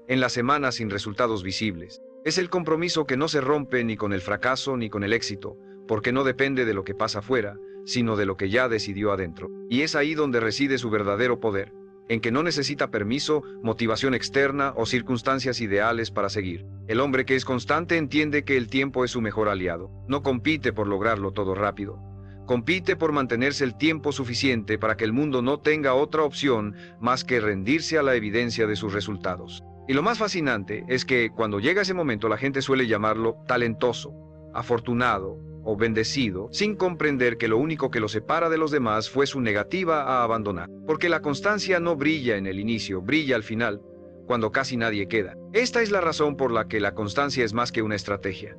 en las semanas sin resultados visibles. Es el compromiso que no se rompe ni con el fracaso ni con el éxito, porque no depende de lo que pasa afuera, sino de lo que ya decidió adentro. Y es ahí donde reside su verdadero poder, en que no necesita permiso, motivación externa o circunstancias ideales para seguir. El hombre que es constante entiende que el tiempo es su mejor aliado. No compite por lograrlo todo rápido. Compite por mantenerse el tiempo suficiente para que el mundo no tenga otra opción más que rendirse a la evidencia de sus resultados. Y lo más fascinante es que cuando llega ese momento la gente suele llamarlo talentoso, afortunado o bendecido, sin comprender que lo único que lo separa de los demás fue su negativa a abandonar. Porque la constancia no brilla en el inicio, brilla al final, cuando casi nadie queda. Esta es la razón por la que la constancia es más que una estrategia.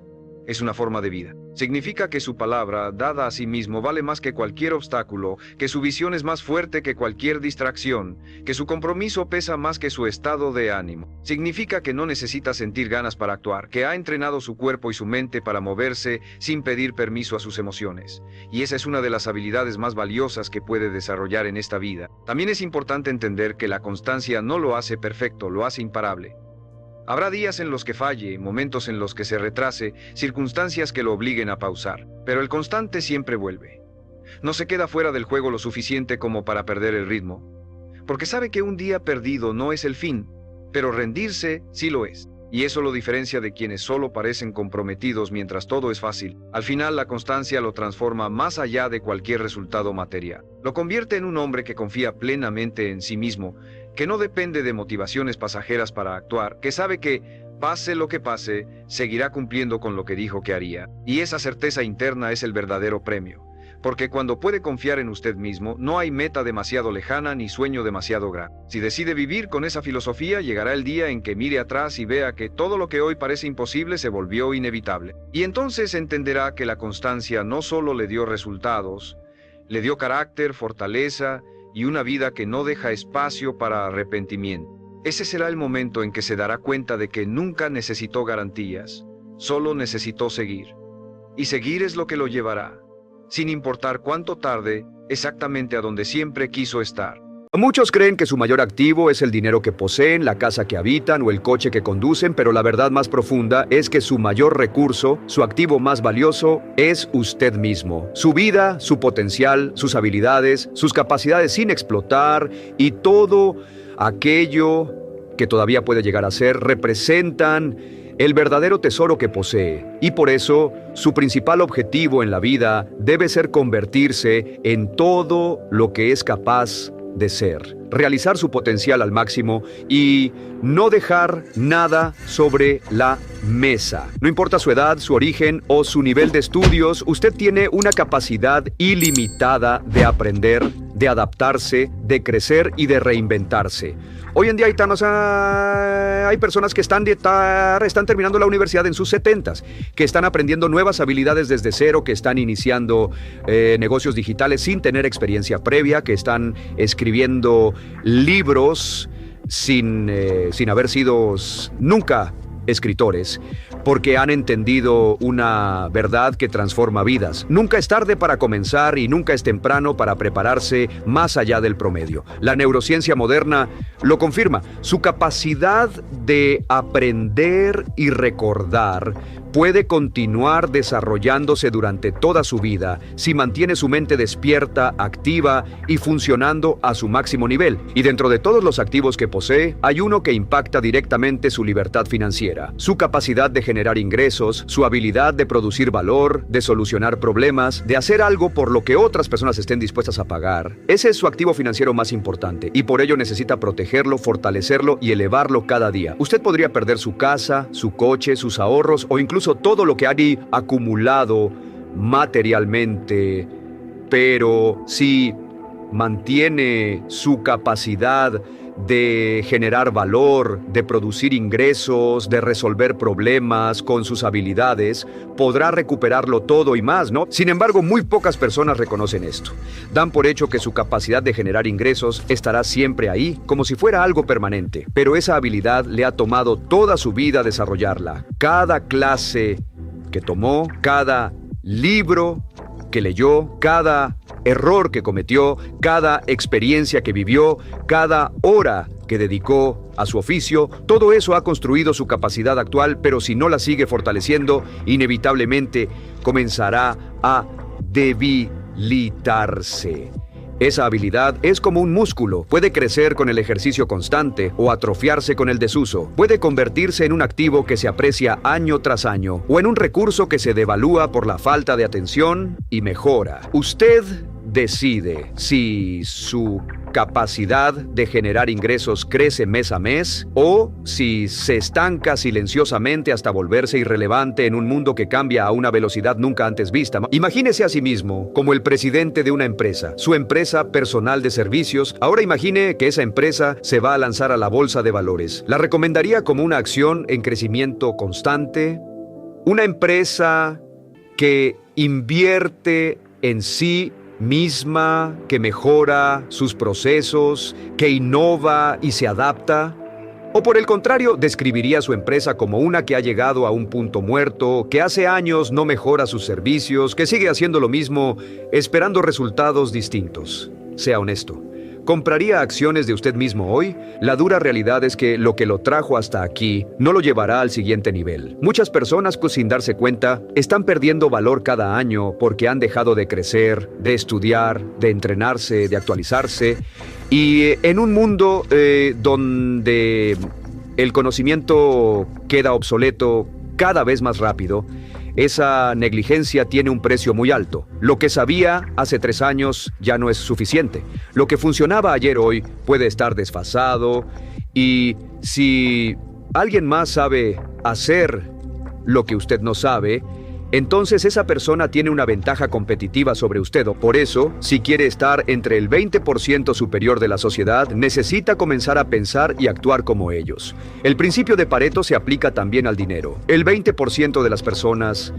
Es una forma de vida. Significa que su palabra, dada a sí mismo, vale más que cualquier obstáculo, que su visión es más fuerte que cualquier distracción, que su compromiso pesa más que su estado de ánimo. Significa que no necesita sentir ganas para actuar, que ha entrenado su cuerpo y su mente para moverse sin pedir permiso a sus emociones. Y esa es una de las habilidades más valiosas que puede desarrollar en esta vida. También es importante entender que la constancia no lo hace perfecto, lo hace imparable. Habrá días en los que falle, momentos en los que se retrase, circunstancias que lo obliguen a pausar. Pero el constante siempre vuelve. No se queda fuera del juego lo suficiente como para perder el ritmo. Porque sabe que un día perdido no es el fin, pero rendirse sí lo es. Y eso lo diferencia de quienes solo parecen comprometidos mientras todo es fácil. Al final, la constancia lo transforma más allá de cualquier resultado material. Lo convierte en un hombre que confía plenamente en sí mismo, que no depende de motivaciones pasajeras para actuar, que sabe que, pase lo que pase, seguirá cumpliendo con lo que dijo que haría. Y esa certeza interna es el verdadero premio. Porque cuando puede confiar en usted mismo, no hay meta demasiado lejana ni sueño demasiado grande. Si decide vivir con esa filosofía, llegará el día en que mire atrás y vea que todo lo que hoy parece imposible se volvió inevitable. Y entonces entenderá que la constancia no solo le dio resultados, le dio carácter, fortaleza y una vida que no deja espacio para arrepentimiento. Ese será el momento en que se dará cuenta de que nunca necesitó garantías, solo necesitó seguir. Y seguir es lo que lo llevará, sin importar cuánto tarde, exactamente a donde siempre quiso estar. Muchos creen que su mayor activo es el dinero que poseen, la casa que habitan o el coche que conducen, pero la verdad más profunda es que su mayor recurso, su activo más valioso, es usted mismo. Su vida, su potencial, sus habilidades, sus capacidades sin explotar y todo aquello que todavía puede llegar a ser representan el verdadero tesoro que posee, y por eso su principal objetivo en la vida debe ser convertirse en todo lo que es capaz de ser, realizar su potencial al máximo y no dejar nada sobre la mesa. No importa su edad, su origen o su nivel de estudios, usted tiene una capacidad ilimitada de aprender, de adaptarse, de crecer y de reinventarse. Hoy en día hay personas que están terminando la universidad en sus 70s, que están aprendiendo nuevas habilidades desde cero, que están iniciando negocios digitales sin tener experiencia previa, que están escribiendo libros sin haber sido nunca escritores, porque han entendido una verdad que transforma vidas. Nunca es tarde para comenzar y nunca es temprano para prepararse más allá del promedio. La neurociencia moderna lo confirma. Su capacidad de aprender y recordar puede continuar desarrollándose durante toda su vida si mantiene su mente despierta, activa y funcionando a su máximo nivel. Y dentro de todos los activos que posee, hay uno que impacta directamente su libertad financiera, su capacidad de generar ingresos, su habilidad de producir valor, de solucionar problemas, de hacer algo por lo que otras personas estén dispuestas a pagar. Ese es su activo financiero más importante y por ello necesita protegerlo, fortalecerlo y elevarlo cada día. Usted podría perder su casa, su coche, sus ahorros o incluso todo lo que ha acumulado materialmente, pero si mantiene su capacidad de generar valor, de producir ingresos, de resolver problemas con sus habilidades, podrá recuperarlo todo y más, ¿no? Sin embargo, muy pocas personas reconocen esto. Dan por hecho que su capacidad de generar ingresos estará siempre ahí, como si fuera algo permanente. Pero esa habilidad le ha tomado toda su vida desarrollarla. Cada clase que tomó, cada libro que leyó, cada error que cometió, cada experiencia que vivió, cada hora que dedicó a su oficio, todo eso ha construido su capacidad actual, pero si no la sigue fortaleciendo, inevitablemente comenzará a debilitarse. Esa habilidad es como un músculo, puede crecer con el ejercicio constante o atrofiarse con el desuso. Puede convertirse en un activo que se aprecia año tras año o en un recurso que se devalúa por la falta de atención y mejora. Usted decide si su capacidad de generar ingresos crece mes a mes o si se estanca silenciosamente hasta volverse irrelevante en un mundo que cambia a una velocidad nunca antes vista. Imagínese a sí mismo como el presidente de una empresa, su empresa personal de servicios. Ahora imagine que esa empresa se va a lanzar a la bolsa de valores. ¿La recomendaría como una acción en crecimiento constante? Una empresa que invierte en sí misma, que mejora sus procesos, que innova y se adapta? ¿O por el contrario, describiría su empresa como una que ha llegado a un punto muerto, que hace años no mejora sus servicios, que sigue haciendo lo mismo, esperando resultados distintos? Sea honesto. ¿Compraría acciones de usted mismo hoy? La dura realidad es que lo que lo trajo hasta aquí no lo llevará al siguiente nivel. Muchas personas, sin darse cuenta, están perdiendo valor cada año porque han dejado de crecer, de estudiar, de entrenarse, de actualizarse. Y en un mundo donde el conocimiento queda obsoleto cada vez más rápido, esa negligencia tiene un precio muy alto. Lo que sabía hace 3 años ya no es suficiente. Lo que funcionaba ayer hoy puede estar desfasado, y si alguien más sabe hacer lo que usted no sabe, entonces esa persona tiene una ventaja competitiva sobre usted. Por eso, si quiere estar entre el 20% superior de la sociedad, necesita comenzar a pensar y actuar como ellos. El principio de Pareto se aplica también al dinero. El 20% de las personas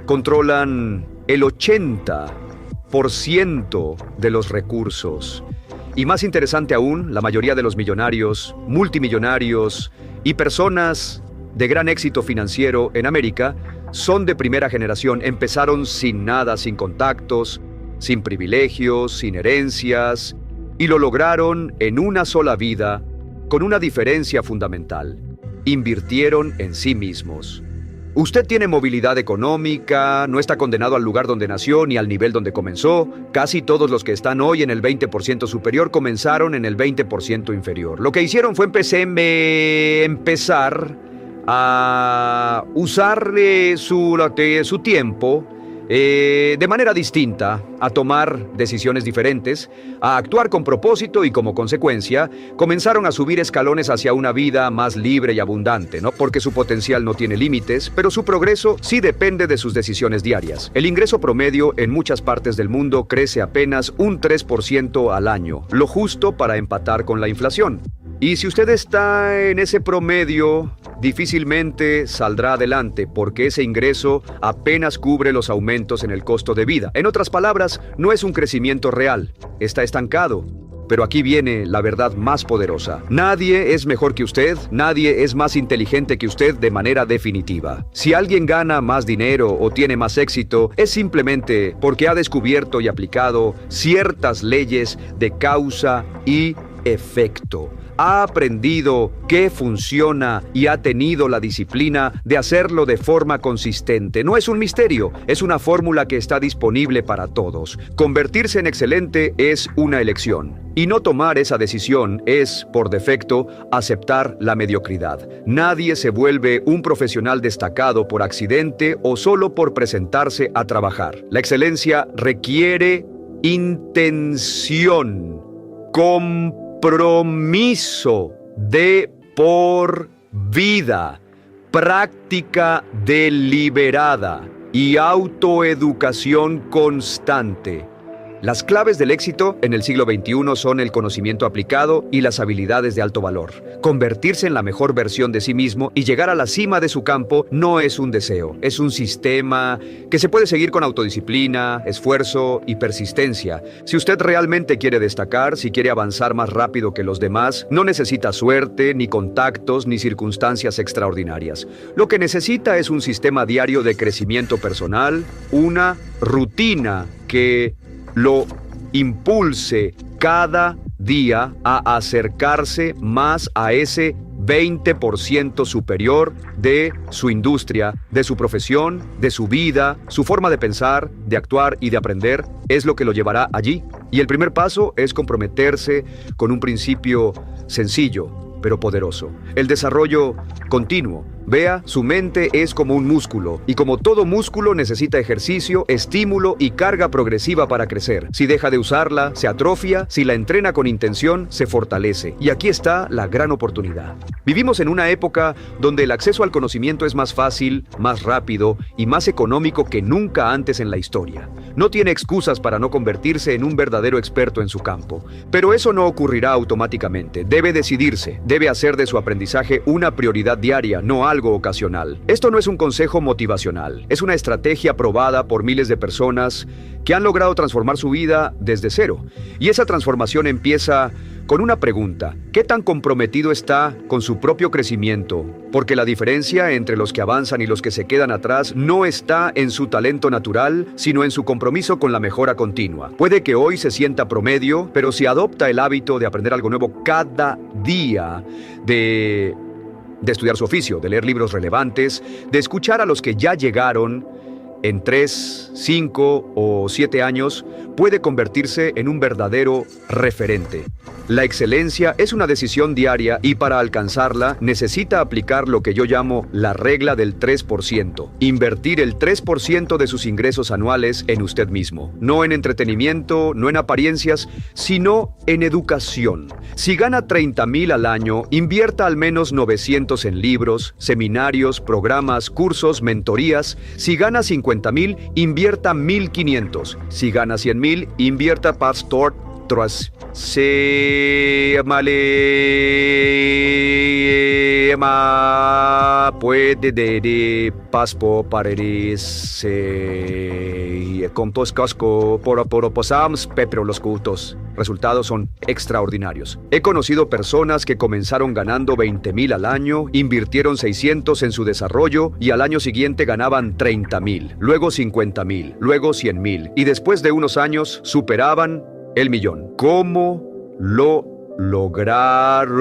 controlan el 80% de los recursos. Y más interesante aún, la mayoría de los millonarios, multimillonarios y personas de gran éxito financiero en América son de primera generación. Empezaron sin nada, sin contactos, sin privilegios, sin herencias, y lo lograron en una sola vida, con una diferencia fundamental: invirtieron en sí mismos. Usted tiene movilidad económica, no está condenado al lugar donde nació ni al nivel donde comenzó. Casi todos los que están hoy en el 20% superior comenzaron en el 20% inferior. Lo que hicieron fue empezar a usar su tiempo de manera distinta, a tomar decisiones diferentes, a actuar con propósito, y como consecuencia comenzaron a subir escalones hacia una vida más libre y abundante, no porque su potencial no tiene límites, pero su progreso sí depende de sus decisiones diarias. El ingreso promedio en muchas partes del mundo crece apenas un 3% al año, lo justo para empatar con la inflación. Y si usted está en ese promedio, difícilmente saldrá adelante, porque ese ingreso apenas cubre los aumentos en el costo de vida. En otras palabras, no es un crecimiento real, está estancado. Pero aquí viene la verdad más poderosa. Nadie es mejor que usted, nadie es más inteligente que usted de manera definitiva. Si alguien gana más dinero o tiene más éxito, es simplemente porque ha descubierto y aplicado ciertas leyes de causa y efecto. Ha aprendido qué funciona y ha tenido la disciplina de hacerlo de forma consistente. No es un misterio, es una fórmula que está disponible para todos. Convertirse en excelente es una elección, y no tomar esa decisión es, por defecto, aceptar la mediocridad. Nadie se vuelve un profesional destacado por accidente o solo por presentarse a trabajar. La excelencia requiere intención, compromiso de por vida, práctica deliberada y autoeducación constante. Las claves del éxito en el siglo XXI son el conocimiento aplicado y las habilidades de alto valor. Convertirse en la mejor versión de sí mismo y llegar a la cima de su campo no es un deseo, es un sistema que se puede seguir con autodisciplina, esfuerzo y persistencia. Si usted realmente quiere destacar, si quiere avanzar más rápido que los demás, no necesita suerte, ni contactos, ni circunstancias extraordinarias. Lo que necesita es un sistema diario de crecimiento personal, una rutina que lo impulse cada día a acercarse más a ese 20% superior de su industria, de su profesión, de su vida. Su forma de pensar, de actuar y de aprender es lo que lo llevará allí. Y el primer paso es comprometerse con un principio sencillo, pero poderoso: el desarrollo continuo. Vea, su mente es como un músculo, y como todo músculo necesita ejercicio, estímulo y carga progresiva para crecer. Si deja de usarla, se atrofia; si la entrena con intención, se fortalece. Y aquí está la gran oportunidad. Vivimos en una época donde el acceso al conocimiento es más fácil, más rápido y más económico que nunca antes en la historia. No tiene excusas para no convertirse en un verdadero experto en su campo. Pero eso no ocurrirá automáticamente. Debe decidirse, debe hacer de su aprendizaje una prioridad diaria, no algo ocasional. Esto no es un consejo motivacional, es una estrategia probada por miles de personas que han logrado transformar su vida desde cero. Y esa transformación empieza con una pregunta: ¿qué tan comprometido está con su propio crecimiento? Porque la diferencia entre los que avanzan y los que se quedan atrás no está en su talento natural, sino en su compromiso con la mejora continua. Puede que hoy se sienta promedio, pero si adopta el hábito de aprender algo nuevo cada día, de estudiar su oficio, de leer libros relevantes, de escuchar a los que ya llegaron, en 3, 5 o 7 años puede convertirse en un verdadero referente. La excelencia es una decisión diaria y para alcanzarla necesita aplicar lo que yo llamo la regla del 3%. Invertir el 3% de sus ingresos anuales en usted mismo. No en entretenimiento, no en apariencias, sino en educación. Si gana 30,000 al año, invierta al menos 900 en libros, seminarios, programas, cursos, mentorías. Si gana 50,000, invierta 1,500. Si gana 100,000, invierta pastor tras se malema puede de paspo paredes con tos casco por posams pepro los cultos. Resultados son extraordinarios. He conocido personas que comenzaron ganando 20,000 al año, invirtieron 600 en su desarrollo y al año siguiente ganaban 30,000, luego 50,000, luego 100,000 y después de unos años superaban el millón. ¿Cómo lo lograron?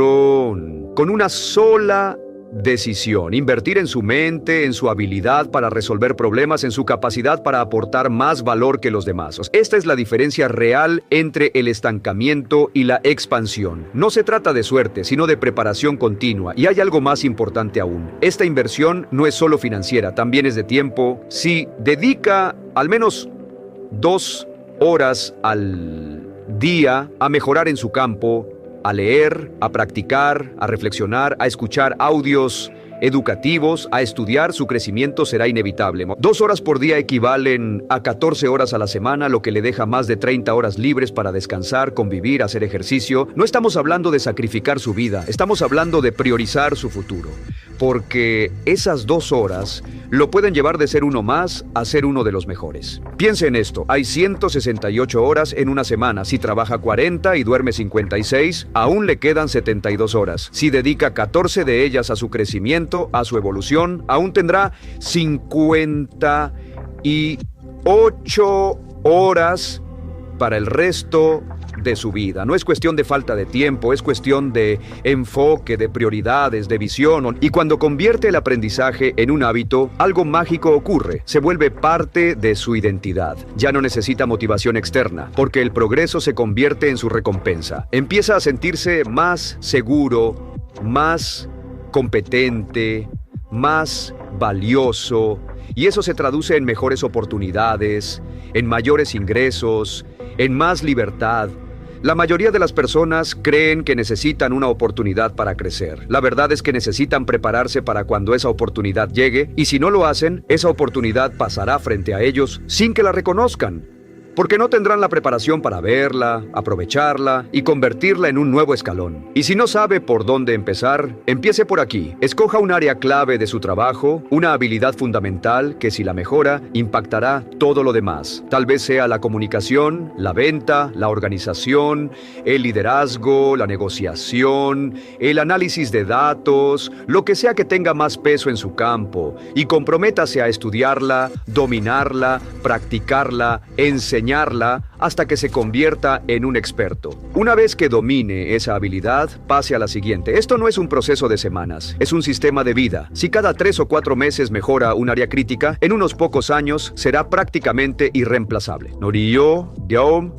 Con una sola decisión: invertir en su mente, en su habilidad para resolver problemas, en su capacidad para aportar más valor que los demás. Esta es la diferencia real entre el estancamiento y la expansión. No se trata de suerte, sino de preparación continua. Y hay algo más importante aún. Esta inversión no es solo financiera, también es de tiempo. Si dedica al menos 2 horas al día a mejorar en su campo, a leer, a practicar, a reflexionar, a escuchar audios educativos, a estudiar, su crecimiento será inevitable. 2 horas por día equivalen a 14 horas a la semana, lo que le deja más de 30 horas libres para descansar, convivir, hacer ejercicio. No estamos hablando de sacrificar su vida, estamos hablando de priorizar su futuro. Porque esas 2 horas lo pueden llevar de ser uno más a ser uno de los mejores. Piense en esto: hay 168 horas en una semana. Si trabaja 40 y duerme 56, aún le quedan 72 horas. Si dedica 14 de ellas a su crecimiento, a su evolución, aún tendrá 58 horas para el resto de su vida. No es cuestión de falta de tiempo, es cuestión de enfoque, de prioridades, de visión. Y cuando convierte el aprendizaje en un hábito, algo mágico ocurre. Se vuelve parte de su identidad. Ya no necesita motivación externa, porque el progreso se convierte en su recompensa. Empieza a sentirse más seguro, más competente, más valioso. Y eso se traduce en mejores oportunidades, en mayores ingresos, en más libertad. La mayoría de las personas creen que necesitan una oportunidad para crecer. La verdad es que necesitan prepararse para cuando esa oportunidad llegue, y si no lo hacen, esa oportunidad pasará frente a ellos sin que la reconozcan. Porque no tendrán la preparación para verla, aprovecharla y convertirla en un nuevo escalón. Y si no sabe por dónde empezar, empiece por aquí. Escoja un área clave de su trabajo, una habilidad fundamental que, si la mejora, impactará todo lo demás. Tal vez sea la comunicación, la venta, la organización, el liderazgo, la negociación, el análisis de datos, lo que sea que tenga más peso en su campo. Y comprométase a estudiarla, dominarla, practicarla, enseñarla hasta que se convierta en un experto. Una vez que domine esa habilidad, pase a la siguiente. Esto no es un proceso de semanas, es un sistema de vida. Si cada 3 o 4 meses mejora un área crítica, en unos pocos años será prácticamente irreemplazable. Norio, Diom,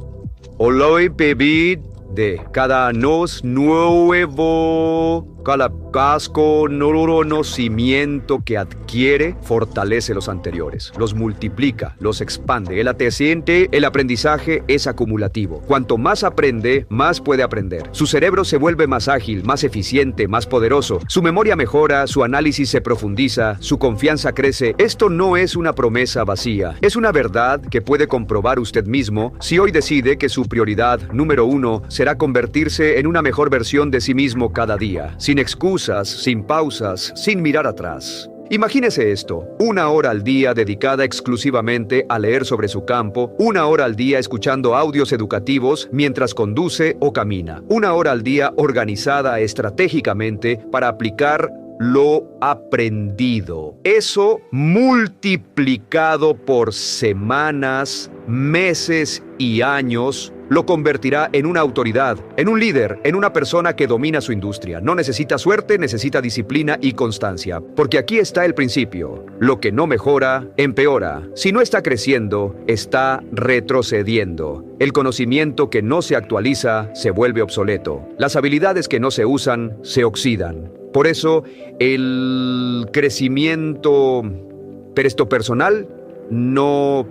Oloi Pebid, de cada nos nuevo, cada casco, conocimiento que adquiere, fortalece los anteriores, los multiplica, los expande. El aprendizaje es acumulativo. Cuanto más aprende, más puede aprender. Su cerebro se vuelve más ágil, más eficiente, más poderoso. Su memoria mejora, su análisis se profundiza, su confianza crece. Esto no es una promesa vacía, es una verdad que puede comprobar usted mismo si hoy decide que su prioridad número 1 será convertirse en una mejor versión de sí mismo cada día, sin excusas, sin pausas, sin mirar atrás. Imagínese esto: 1 hora al día dedicada exclusivamente a leer sobre su campo, 1 hora al día escuchando audios educativos mientras conduce o camina, 1 hora al día organizada estratégicamente para aplicar lo aprendido. Eso multiplicado por semanas, meses y años lo convertirá en una autoridad, en un líder, en una persona que domina su industria. No necesita suerte, necesita disciplina y constancia. Porque aquí está el principio. Lo que no mejora, empeora. Si no está creciendo, está retrocediendo. El conocimiento que no se actualiza se vuelve obsoleto. Las habilidades que no se usan se oxidan. Por eso, el crecimiento personal no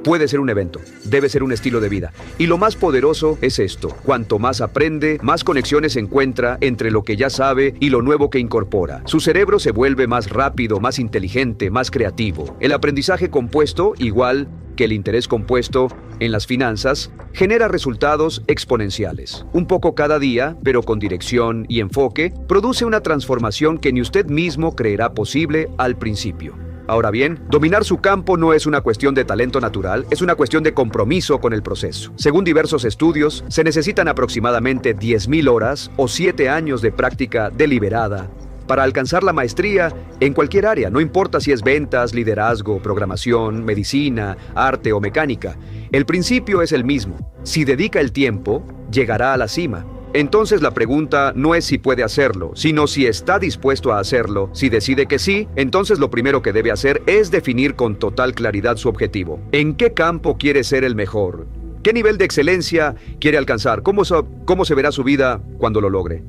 puede ser un evento, debe ser un estilo de vida. Y lo más poderoso es esto: cuanto más aprende, más conexiones encuentra entre lo que ya sabe y lo nuevo que incorpora. Su cerebro se vuelve más rápido, más inteligente, más creativo. El aprendizaje compuesto, igual que el interés compuesto en las finanzas, genera resultados exponenciales. Un poco cada día, pero con dirección y enfoque, produce una transformación que ni usted mismo creerá posible al principio. Ahora bien, dominar su campo no es una cuestión de talento natural, es una cuestión de compromiso con el proceso. Según diversos estudios, se necesitan aproximadamente 10.000 horas o 7 años de práctica deliberada para alcanzar la maestría en cualquier área, no importa si es ventas, liderazgo, programación, medicina, arte o mecánica. El principio es el mismo. Si dedica el tiempo, llegará a la cima. Entonces la pregunta no es si puede hacerlo, sino si está dispuesto a hacerlo. Si decide que sí, entonces lo primero que debe hacer es definir con total claridad su objetivo. ¿En qué campo quiere ser el mejor? ¿Qué nivel de excelencia quiere alcanzar? ¿Cómo se verá su vida cuando lo logre?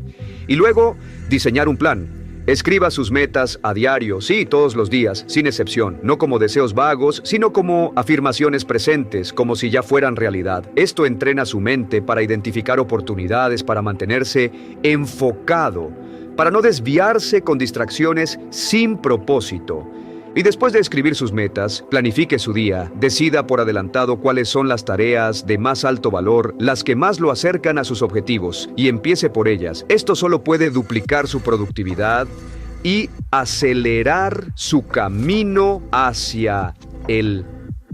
Y luego, diseñar un plan. Escriba sus metas a diario, sí, todos los días, sin excepción, no como deseos vagos, sino como afirmaciones presentes, como si ya fueran realidad. Esto entrena su mente para identificar oportunidades, para mantenerse enfocado, para no desviarse con distracciones sin propósito. Y después de escribir sus metas, planifique su día, decida por adelantado cuáles son las tareas de más alto valor, las que más lo acercan a sus objetivos, y empiece por ellas. Esto solo puede duplicar su productividad y acelerar su camino hacia el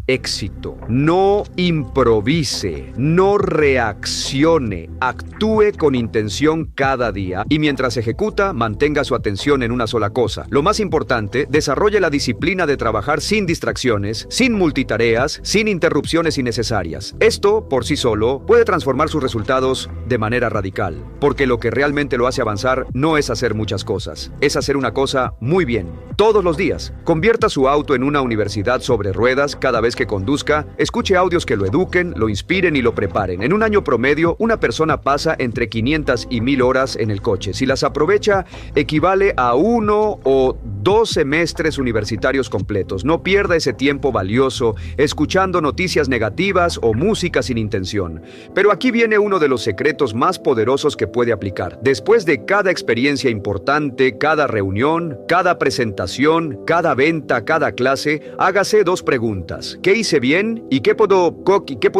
éxito. No improvise, no reaccione, actúe con intención cada día y mientras ejecuta, mantenga su atención en una sola cosa. Lo más importante, desarrolle la disciplina de trabajar sin distracciones, sin multitareas, sin interrupciones innecesarias. Esto, por sí solo, puede transformar sus resultados de manera radical, porque lo que realmente lo hace avanzar no es hacer muchas cosas, es hacer una cosa muy bien, todos los días. Convierta su auto en una universidad sobre ruedas cada vez que conduzca, escuche audios que lo eduquen, lo inspiren y lo preparen. En un año promedio, una persona pasa entre 500 y 1.000 horas en el coche. Si las aprovecha, equivale a 1 o 2 semestres universitarios completos. No pierda ese tiempo valioso escuchando noticias negativas o música sin intención. Pero aquí viene uno de los secretos más poderosos que puede aplicar. Después de cada experiencia importante, cada reunión, cada presentación, cada venta, cada clase, hágase 2 preguntas. ¿Qué hice bien? ¿Y qué puedo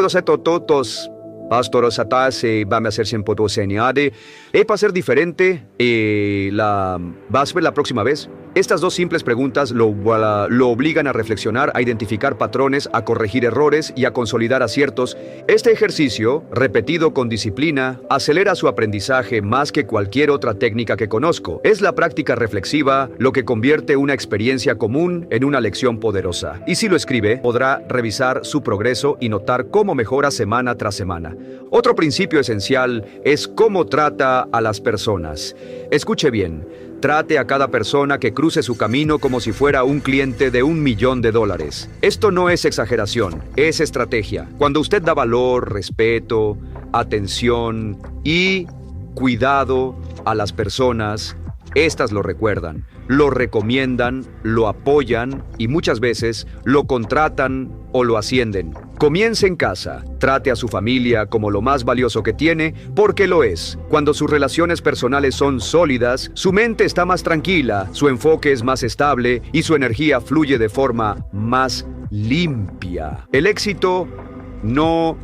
hacer todos? Pastoros atas, vamos a hacer siempre señade. ¿Para hacer diferente? ¿Vas a ver la próxima vez? Estas 2 simples preguntas lo obligan a reflexionar, a identificar patrones, a corregir errores y a consolidar aciertos. Este ejercicio, repetido con disciplina, acelera su aprendizaje más que cualquier otra técnica que conozco. Es la práctica reflexiva lo que convierte una experiencia común en una lección poderosa. Y si lo escribe, podrá revisar su progreso y notar cómo mejora semana tras semana. Otro principio esencial es cómo trata a las personas. Escuche bien. Trate a cada persona que cruce su camino como si fuera un cliente de $1.000.000. Esto no es exageración, es estrategia. Cuando usted da valor, respeto, atención y cuidado a las personas, estas lo recuerdan, lo recomiendan, lo apoyan y muchas veces lo contratan o lo ascienden. Comience en casa, trate a su familia como lo más valioso que tiene, porque lo es. Cuando sus relaciones personales son sólidas, su mente está más tranquila, su enfoque es más estable y su energía fluye de forma más limpia. El éxito no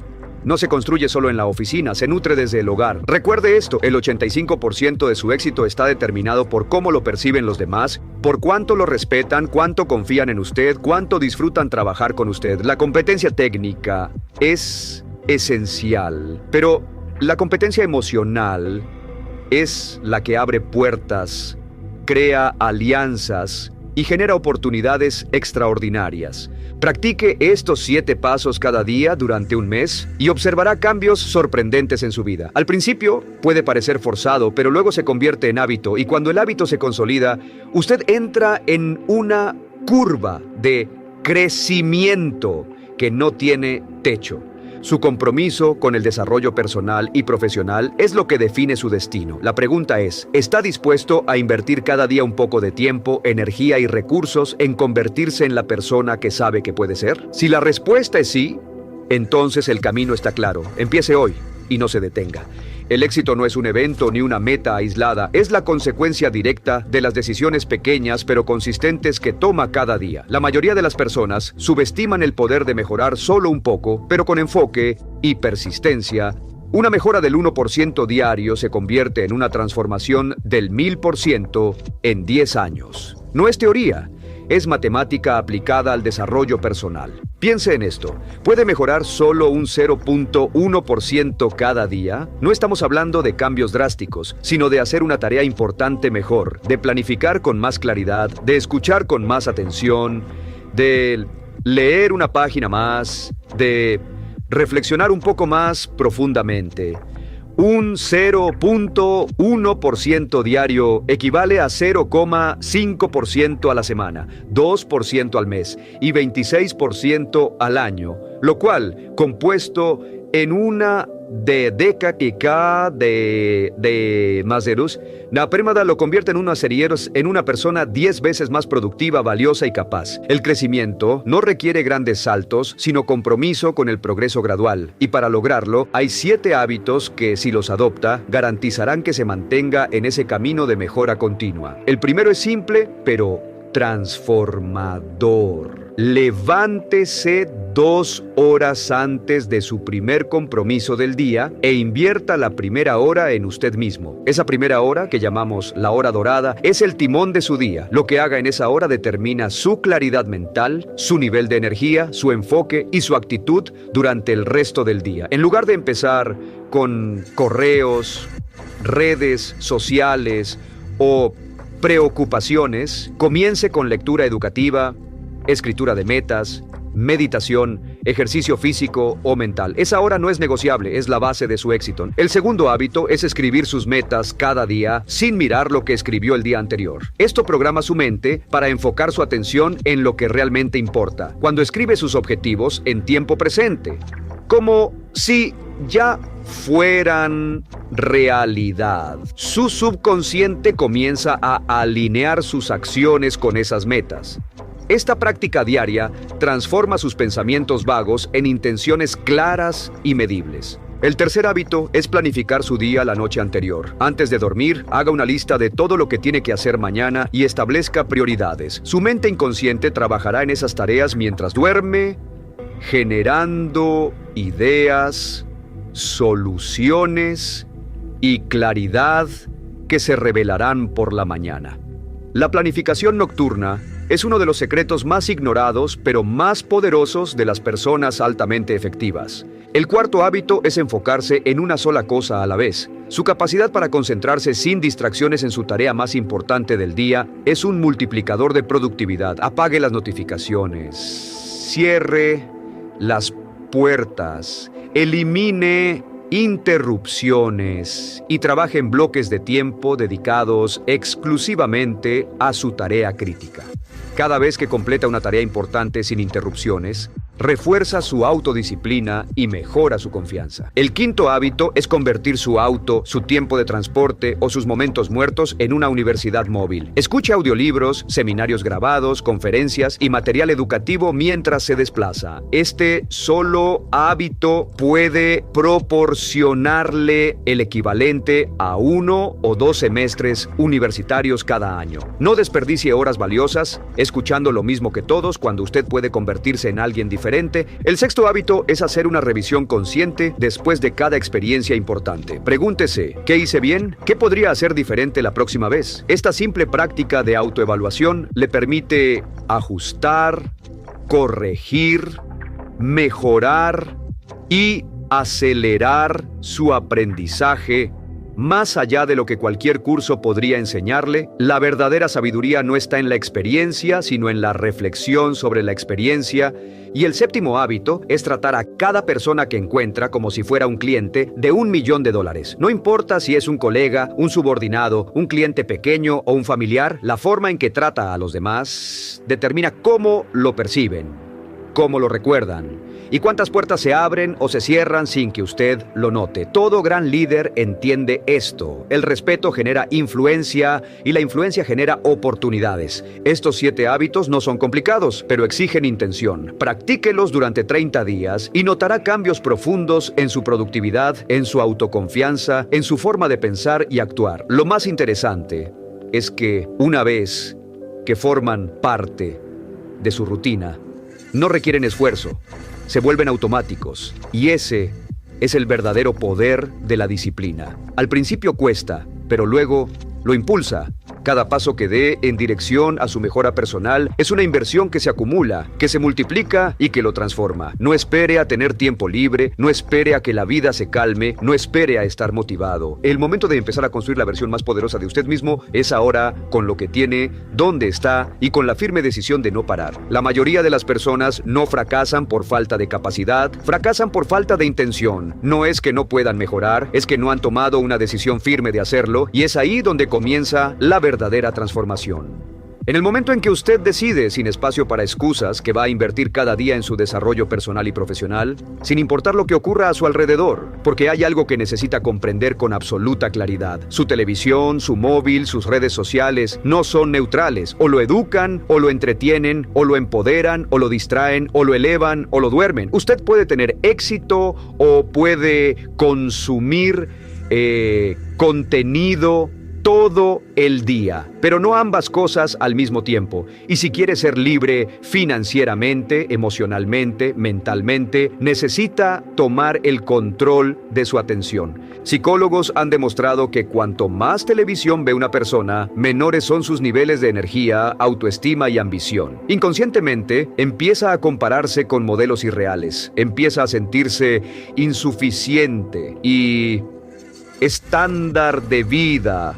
se construye solo en la oficina, se nutre desde el hogar. Recuerde esto, el 85% de su éxito está determinado por cómo lo perciben los demás, por cuánto lo respetan, cuánto confían en usted, cuánto disfrutan trabajar con usted. La competencia técnica es esencial, pero la competencia emocional es la que abre puertas, crea alianzas y genera oportunidades extraordinarias. Practique estos 7 pasos cada día durante un mes y observará cambios sorprendentes en su vida. Al principio puede parecer forzado, pero luego se convierte en hábito, y cuando el hábito se consolida, usted entra en una curva de crecimiento que no tiene techo. Su compromiso con el desarrollo personal y profesional es lo que define su destino. La pregunta es, ¿está dispuesto a invertir cada día un poco de tiempo, energía y recursos en convertirse en la persona que sabe que puede ser? Si la respuesta es sí, entonces el camino está claro. Empiece hoy y no se detenga. El éxito no es un evento ni una meta aislada, es la consecuencia directa de las decisiones pequeñas pero consistentes que toma cada día. La mayoría de las personas subestiman el poder de mejorar solo un poco, pero con enfoque y persistencia. Una mejora del 1% diario se convierte en una transformación del 1000% en 10 años. No es teoría, es matemática aplicada al desarrollo personal. Piense en esto, ¿puede mejorar solo un 0.1% cada día? No estamos hablando de cambios drásticos, sino de hacer una tarea importante mejor, de planificar con más claridad, de escuchar con más atención, de leer una página más, de reflexionar un poco más profundamente. Un 0.1% diario equivale a 0,5% a la semana, 2% al mes y 26% al año, lo cual, compuesto en una década de Mazerus, la Permada lo convierte en una persona 10 veces más productiva, valiosa y capaz. El crecimiento no requiere grandes saltos, sino compromiso con el progreso gradual. Y para lograrlo, hay 7 hábitos que, si los adopta, garantizarán que se mantenga en ese camino de mejora continua. El primero es simple, pero transformador. Levántese 2 horas antes de su primer compromiso del día e invierta la primera hora en usted mismo. Esa primera hora, que llamamos la hora dorada, es el timón de su día. Lo que haga en esa hora determina su claridad mental, su nivel de energía, su enfoque y su actitud durante el resto del día. En lugar de empezar con correos, redes sociales o preocupaciones, comience con lectura educativa, escritura de metas, meditación, ejercicio físico o mental. Esa hora no es negociable, es la base de su éxito. El segundo hábito es escribir sus metas cada día sin mirar lo que escribió el día anterior. Esto programa su mente para enfocar su atención en lo que realmente importa. Cuando escribe sus objetivos en tiempo presente, como si ya fueran realidad, su subconsciente comienza a alinear sus acciones con esas metas. Esta práctica diaria transforma sus pensamientos vagos en intenciones claras y medibles. El tercer hábito es planificar su día la noche anterior. Antes de dormir, haga una lista de todo lo que tiene que hacer mañana y establezca prioridades. Su mente inconsciente trabajará en esas tareas mientras duerme, generando ideas, soluciones y claridad que se revelarán por la mañana. La planificación nocturna es uno de los secretos más ignorados pero más poderosos de las personas altamente efectivas. El cuarto hábito es enfocarse en una sola cosa a la vez. Su capacidad para concentrarse sin distracciones en su tarea más importante del día es un multiplicador de productividad. Apague las notificaciones, cierre las puertas, elimine interrupciones y trabaje en bloques de tiempo dedicados exclusivamente a su tarea crítica. Cada vez que completa una tarea importante sin interrupciones, refuerza su autodisciplina y mejora su confianza. El quinto hábito es convertir su auto, su tiempo de transporte o sus momentos muertos en una universidad móvil. Escuche audiolibros, seminarios grabados, conferencias y material educativo mientras se desplaza. Este solo hábito puede proporcionarle el equivalente a 1 o 2 semestres universitarios cada año. No desperdicie horas valiosas escuchando lo mismo que todos cuando usted puede convertirse en alguien diferente. El sexto hábito es hacer una revisión consciente después de cada experiencia importante. Pregúntese, ¿qué hice bien? ¿Qué podría hacer diferente la próxima vez? Esta simple práctica de autoevaluación le permite ajustar, corregir, mejorar y acelerar su aprendizaje Más allá de lo que cualquier curso podría enseñarle, la verdadera sabiduría no está en la experiencia, sino en la reflexión sobre la experiencia. Y el séptimo hábito es tratar a cada persona que encuentra como si fuera un cliente de $1.000.000. No importa si es un colega, un subordinado, un cliente pequeño o un familiar, la forma en que trata a los demás determina cómo lo perciben, cómo lo recuerdan y cuántas puertas se abren o se cierran sin que usted lo note. Todo gran líder entiende esto. El respeto genera influencia y la influencia genera oportunidades. Estos 7 hábitos no son complicados, pero exigen intención. Practíquelos durante 30 días y notará cambios profundos en su productividad, en su autoconfianza, en su forma de pensar y actuar. Lo más interesante es que una vez que forman parte de su rutina, no requieren esfuerzo, se vuelven automáticos, y ese es el verdadero poder de la disciplina. Al principio cuesta, pero luego lo impulsa. Cada paso que dé en dirección a su mejora personal es una inversión que se acumula, que se multiplica y que lo transforma. No espere a tener tiempo libre, no espere a que la vida se calme, no espere a estar motivado. El momento de empezar a construir la versión más poderosa de usted mismo es ahora, con lo que tiene, dónde está y con la firme decisión de no parar. La mayoría de las personas no fracasan por falta de capacidad, fracasan por falta de intención. No es que no puedan mejorar, es que no han tomado una decisión firme de hacerlo, y es ahí donde comienza la verdadera transformación. En el momento en que usted decide, sin espacio para excusas, que va a invertir cada día en su desarrollo personal y profesional, sin importar lo que ocurra a su alrededor, porque hay algo que necesita comprender con absoluta claridad. Su televisión, su móvil, sus redes sociales no son neutrales. O lo educan, o lo entretienen, o lo empoderan, o lo distraen, o lo elevan, o lo duermen. Usted puede tener éxito o puede consumir contenido todo el día, pero no ambas cosas al mismo tiempo. Y si quiere ser libre financieramente, emocionalmente, mentalmente, necesita tomar el control de su atención. Psicólogos han demostrado que cuanto más televisión ve una persona, menores son sus niveles de energía, autoestima y ambición. Inconscientemente, empieza a compararse con modelos irreales, empieza a sentirse insuficiente y estándar de vida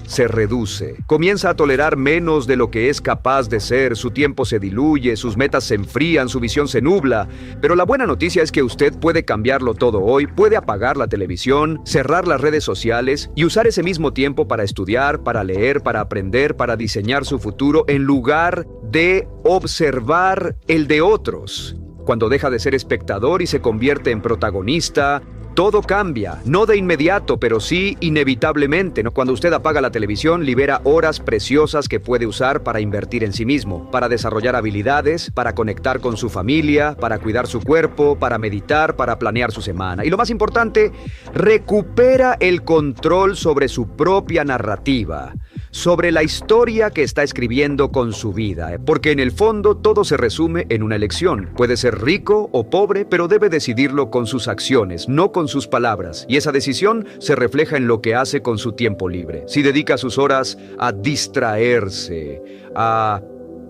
se reduce. Comienza a tolerar menos de lo que es capaz de ser, su tiempo se diluye, sus metas se enfrían, su visión se nubla. Pero la buena noticia es que usted puede cambiarlo todo hoy, puede apagar la televisión, cerrar las redes sociales y usar ese mismo tiempo para estudiar, para leer, para aprender, para diseñar su futuro, en lugar de observar el de otros. Cuando deja de ser espectador y se convierte en protagonista, todo cambia, no de inmediato, pero sí inevitablemente, ¿no? Cuando usted apaga la televisión, libera horas preciosas que puede usar para invertir en sí mismo, para desarrollar habilidades, para conectar con su familia, para cuidar su cuerpo, para meditar, para planear su semana. Y lo más importante, recupera el control sobre su propia narrativa, sobre la historia que está escribiendo con su vida, porque en el fondo todo se resume en una elección. Puede ser rico o pobre, pero debe decidirlo con sus acciones, no con sus palabras, y esa decisión se refleja en lo que hace con su tiempo libre. Si dedica sus horas a distraerse, a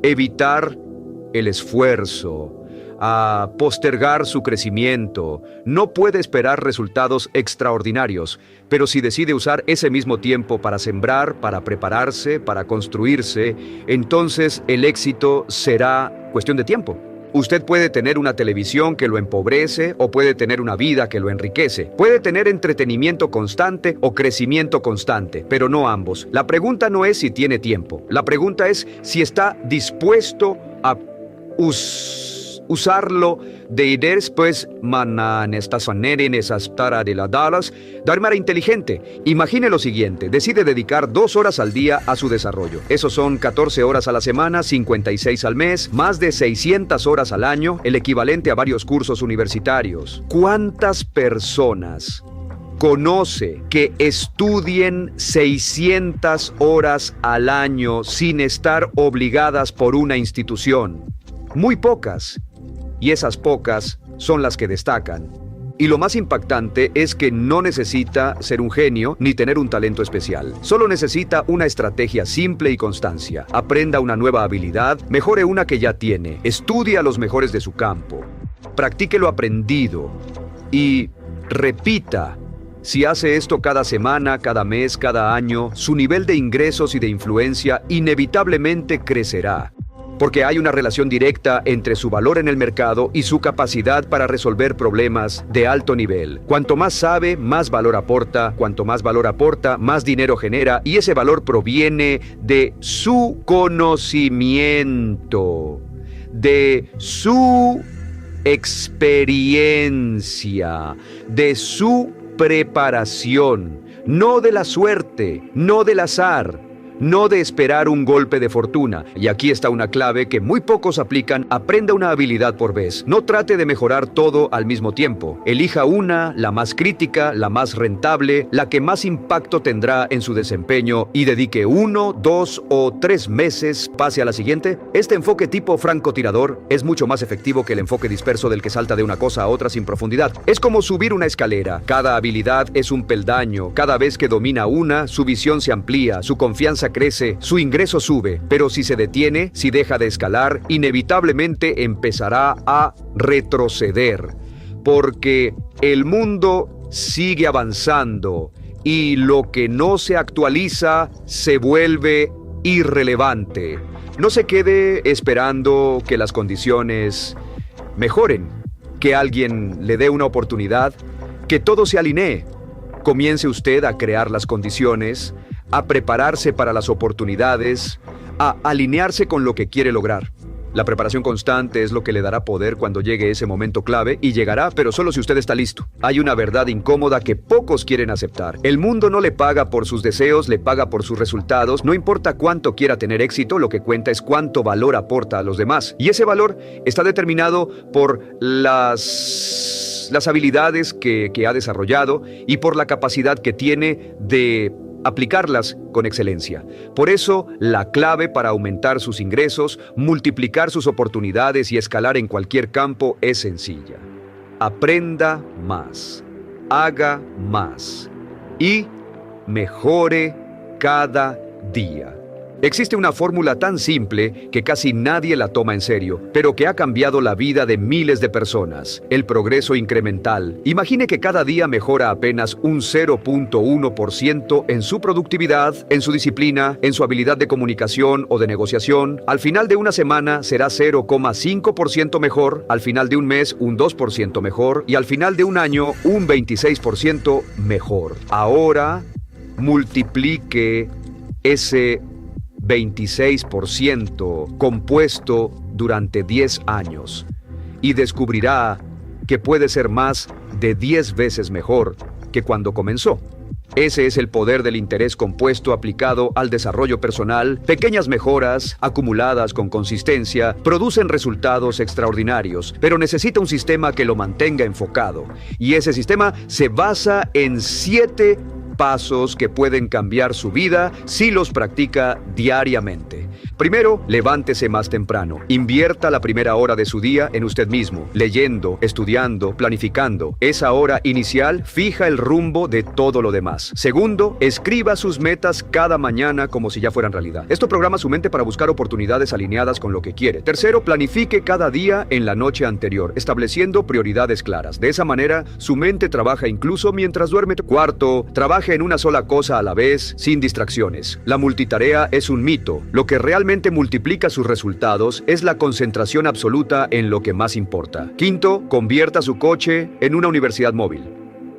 evitar el esfuerzo, a postergar su crecimiento, no puede esperar resultados extraordinarios, pero si decide usar ese mismo tiempo para sembrar, para prepararse, para construirse, entonces el éxito será cuestión de tiempo. Usted puede tener una televisión que lo empobrece o puede tener una vida que lo enriquece. Puede tener entretenimiento constante o crecimiento constante, pero no ambos. La pregunta no es si tiene tiempo. La pregunta es si está dispuesto a usarlo de después manan estas fanerin esas tara de la Dallas. De manera inteligente. Imagine lo siguiente, decide dedicar 2 horas al día a su desarrollo. Esos son 14 horas a la semana, 56 al mes, más de 600 horas al año, el equivalente a varios cursos universitarios. ¿Cuántas personas conoce que estudien 600 horas al año sin estar obligadas por una institución? Muy pocas. Y esas pocas son las que destacan. Y lo más impactante es que no necesita ser un genio ni tener un talento especial. Solo necesita una estrategia simple y constancia. Aprenda una nueva habilidad, mejore una que ya tiene, estudie a los mejores de su campo, practique lo aprendido y repita Si hace esto cada semana, cada mes, cada año, su nivel de ingresos y de influencia inevitablemente crecerá, porque hay una relación directa entre su valor en el mercado y su capacidad para resolver problemas de alto nivel. Cuanto más sabe, más valor aporta. Cuanto más valor aporta, más dinero genera, y ese valor proviene de su conocimiento, de su experiencia, de su preparación, no de la suerte, no del azar, no de esperar un golpe de fortuna. Y aquí está una clave que muy pocos aplican: aprenda una habilidad por vez. No trate de mejorar todo al mismo tiempo. Elija una, la más crítica, la más rentable, la que más impacto tendrá en su desempeño, y dedique 1, 2 o 3 meses, pase a la siguiente. Este enfoque tipo francotirador es mucho más efectivo que el enfoque disperso del que salta de una cosa a otra sin profundidad. Es como subir una escalera. Cada habilidad es un peldaño. Cada vez que domina una, su visión se amplía, su confianza crece, su ingreso sube. Pero si se detiene, si deja de escalar, inevitablemente empezará a retroceder, porque el mundo sigue avanzando y lo que no se actualiza se vuelve irrelevante. No se quede esperando que las condiciones mejoren, que alguien le dé una oportunidad, que todo se alinee. Comience usted a crear las condiciones, a prepararse para las oportunidades, a alinearse con lo que quiere lograr. La preparación constante es lo que le dará poder cuando llegue ese momento clave, y llegará, pero solo si usted está listo. Hay una verdad incómoda que pocos quieren aceptar. El mundo no le paga por sus deseos, le paga por sus resultados. No importa cuánto quiera tener éxito, lo que cuenta es cuánto valor aporta a los demás. Y ese valor está determinado por las habilidades que ha desarrollado y por la capacidad que tiene de aplicarlas con excelencia. Por eso, la clave para aumentar sus ingresos, multiplicar sus oportunidades y escalar en cualquier campo es sencilla. Aprenda más, haga más y mejore cada día. Existe una fórmula tan simple que casi nadie la toma en serio, pero que ha cambiado la vida de miles de personas: el progreso incremental. Imagine que cada día mejora apenas un 0.1% en su productividad, en su disciplina, en su habilidad de comunicación o de negociación. Al final de una semana será 0.5% mejor, al final de un mes un 2% mejor y al final de un año un 26% mejor. Ahora, multiplique ese 26% compuesto durante 10 años y descubrirá que puede ser más de 10 veces mejor que cuando comenzó. Ese es el poder del interés compuesto aplicado al desarrollo personal. Pequeñas mejoras, acumuladas con consistencia, producen resultados extraordinarios, pero necesita un sistema que lo mantenga enfocado. Y ese sistema se basa en 7 pasos que pueden cambiar su vida si los practica diariamente. Primero, levántese más temprano. Invierta la primera hora de su día en usted mismo, leyendo, estudiando, planificando. Esa hora inicial fija el rumbo de todo lo demás. Segundo, escriba sus metas cada mañana como si ya fueran realidad. Esto programa su mente para buscar oportunidades alineadas con lo que quiere. Tercero, planifique cada día en la noche anterior, estableciendo prioridades claras. De esa manera, su mente trabaja incluso mientras duerme. Cuarto, trabaje en una sola cosa a la vez, sin distracciones. La multitarea es un mito. Lo que realmente multiplica sus resultados es la concentración absoluta en lo que más importa. Quinto, convierta su coche en una universidad móvil.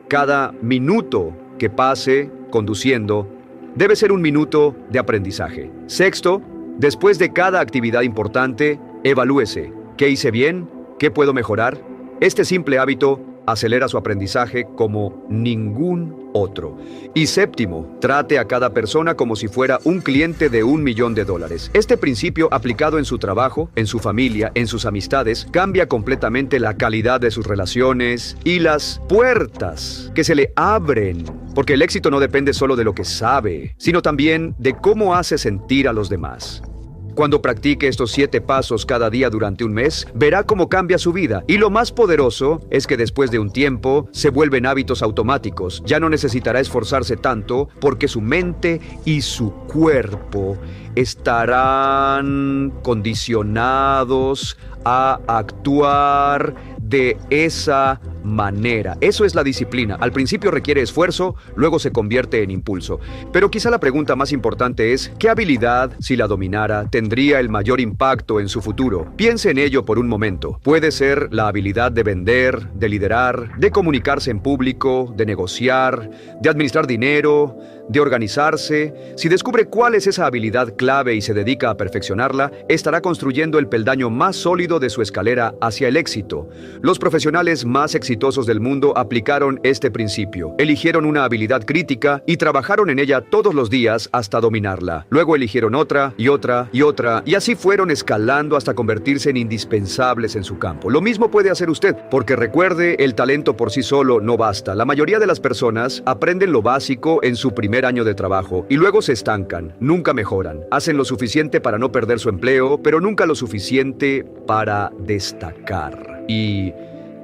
Cada minuto que pase conduciendo debe ser un minuto de aprendizaje. Sexto, después de cada actividad importante, evalúese. ¿Qué hice bien? ¿Qué puedo mejorar? Este simple hábito acelera su aprendizaje como ningún otro. Y séptimo, trate a cada persona como si fuera un cliente de $1.000.000. Este principio, aplicado en su trabajo, en su familia, en sus amistades, cambia completamente la calidad de sus relaciones y las puertas que se le abren. Porque el éxito no depende solo de lo que sabe, sino también de cómo hace sentir a los demás. Cuando practique estos 7 pasos cada día durante un mes, verá cómo cambia su vida. Y lo más poderoso es que después de un tiempo se vuelven hábitos automáticos. Ya no necesitará esforzarse tanto porque su mente y su cuerpo estarán condicionados a actuar de esa manera. Eso es la disciplina. Al principio requiere esfuerzo, luego se convierte en impulso. Pero quizá la pregunta más importante es, ¿qué habilidad, si la dominara, tendría el mayor impacto en su futuro? Piense en ello por un momento. Puede ser la habilidad de vender, de liderar, de comunicarse en público, de negociar, de administrar dinero, de organizarse. Si descubre cuál es esa habilidad clave y se dedica a perfeccionarla, estará construyendo el peldaño más sólido de su escalera hacia el éxito. Los profesionales más exitosos del mundo aplicaron este principio. Eligieron una habilidad crítica y trabajaron en ella todos los días hasta dominarla. Luego eligieron otra y otra y otra, y así fueron escalando hasta convertirse en indispensables en su campo. Lo mismo puede hacer usted, porque recuerde, el talento por sí solo no basta. La mayoría de las personas aprenden lo básico en su primer año de trabajo y luego se estancan, nunca mejoran. Hacen lo suficiente para no perder su empleo, pero nunca lo suficiente para destacar. Y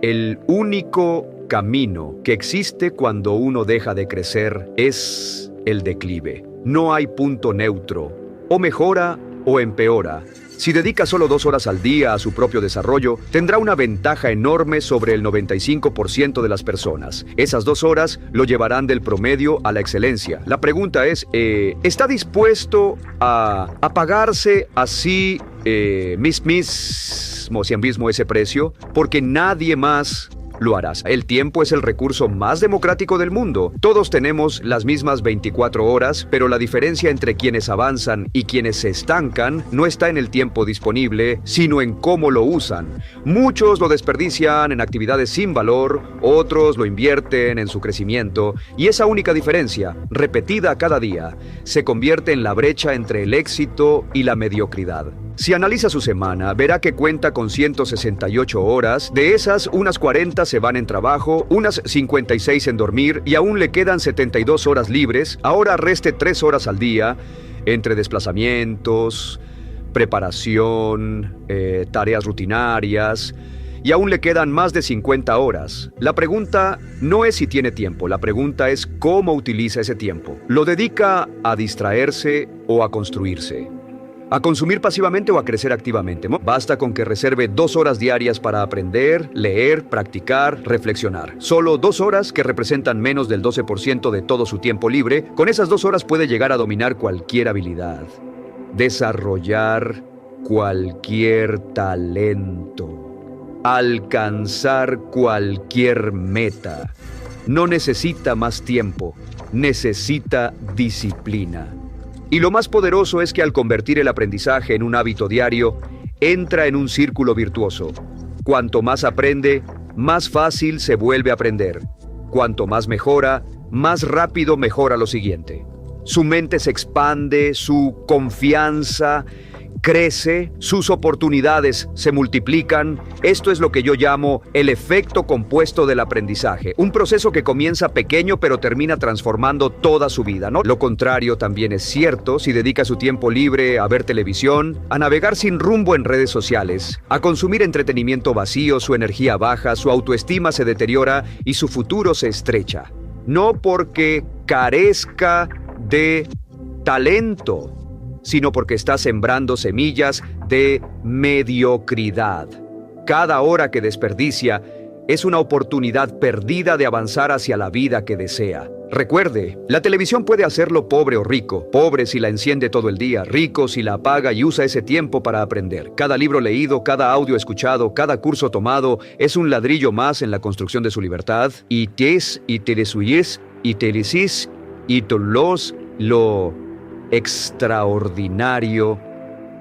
el único camino que existe cuando uno deja de crecer es el declive. No hay punto neutro. O mejora o empeora. Si dedica solo 2 horas al día a su propio desarrollo, tendrá una ventaja enorme sobre el 95% de las personas. Esas 2 horas lo llevarán del promedio a la excelencia. La pregunta es, ¿está dispuesto a pagarse así mismo ese precio? Porque nadie más lo harás. El tiempo es el recurso más democrático del mundo. Todos tenemos las mismas 24 horas, pero la diferencia entre quienes avanzan y quienes se estancan no está en el tiempo disponible, sino en cómo lo usan. Muchos lo desperdician en actividades sin valor, otros lo invierten en su crecimiento, y esa única diferencia, repetida cada día, se convierte en la brecha entre el éxito y la mediocridad. Si analiza su semana, verá que cuenta con 168 horas. De esas, unas 40 se van en trabajo, unas 56 en dormir y aún le quedan 72 horas libres. Ahora reste 3 horas al día entre desplazamientos, preparación, tareas rutinarias, y aún le quedan más de 50 horas. La pregunta no es si tiene tiempo, la pregunta es cómo utiliza ese tiempo. ¿Lo dedica a distraerse o a construirse? ¿A consumir pasivamente o a crecer activamente? Basta con que reserve 2 horas diarias para aprender, leer, practicar, reflexionar. Solo 2 horas, que representan menos del 12% de todo su tiempo libre. Con esas 2 horas puede llegar a dominar cualquier habilidad, desarrollar cualquier talento, alcanzar cualquier meta. No necesita más tiempo, necesita disciplina. Y lo más poderoso es que al convertir el aprendizaje en un hábito diario, entra en un círculo virtuoso. Cuanto más aprende, más fácil se vuelve a aprender. Cuanto más mejora, más rápido mejora lo siguiente. Su mente se expande, su confianza crece, sus oportunidades se multiplican. Esto es lo que yo llamo el efecto compuesto del aprendizaje. Un proceso que comienza pequeño pero termina transformando toda su vida, ¿no? Lo contrario también es cierto si dedica su tiempo libre a ver televisión, a navegar sin rumbo en redes sociales, a consumir entretenimiento vacío, su energía baja, su autoestima se deteriora y su futuro se estrecha. No porque carezca de talento, sino porque está sembrando semillas de mediocridad. Cada hora que desperdicia es una oportunidad perdida de avanzar hacia la vida que desea. Recuerde, la televisión puede hacerlo pobre o rico. Pobre si la enciende todo el día, rico si la apaga y usa ese tiempo para aprender. Cada libro leído, cada audio escuchado, cada curso tomado es un ladrillo más en la construcción de su libertad. Y lo extraordinario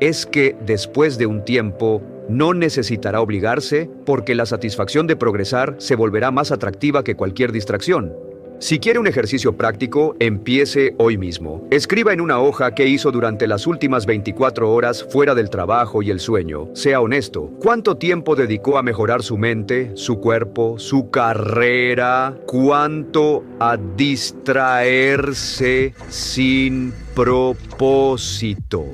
es que después de un tiempo no necesitará obligarse, porque la satisfacción de progresar se volverá más atractiva que cualquier distracción. Si quiere un ejercicio práctico, empiece hoy mismo. Escriba en una hoja qué hizo durante las últimas 24 horas fuera del trabajo y el sueño. Sea honesto. ¿Cuánto tiempo dedicó a mejorar su mente, su cuerpo, su carrera? ¿Cuánto a distraerse sin propósito?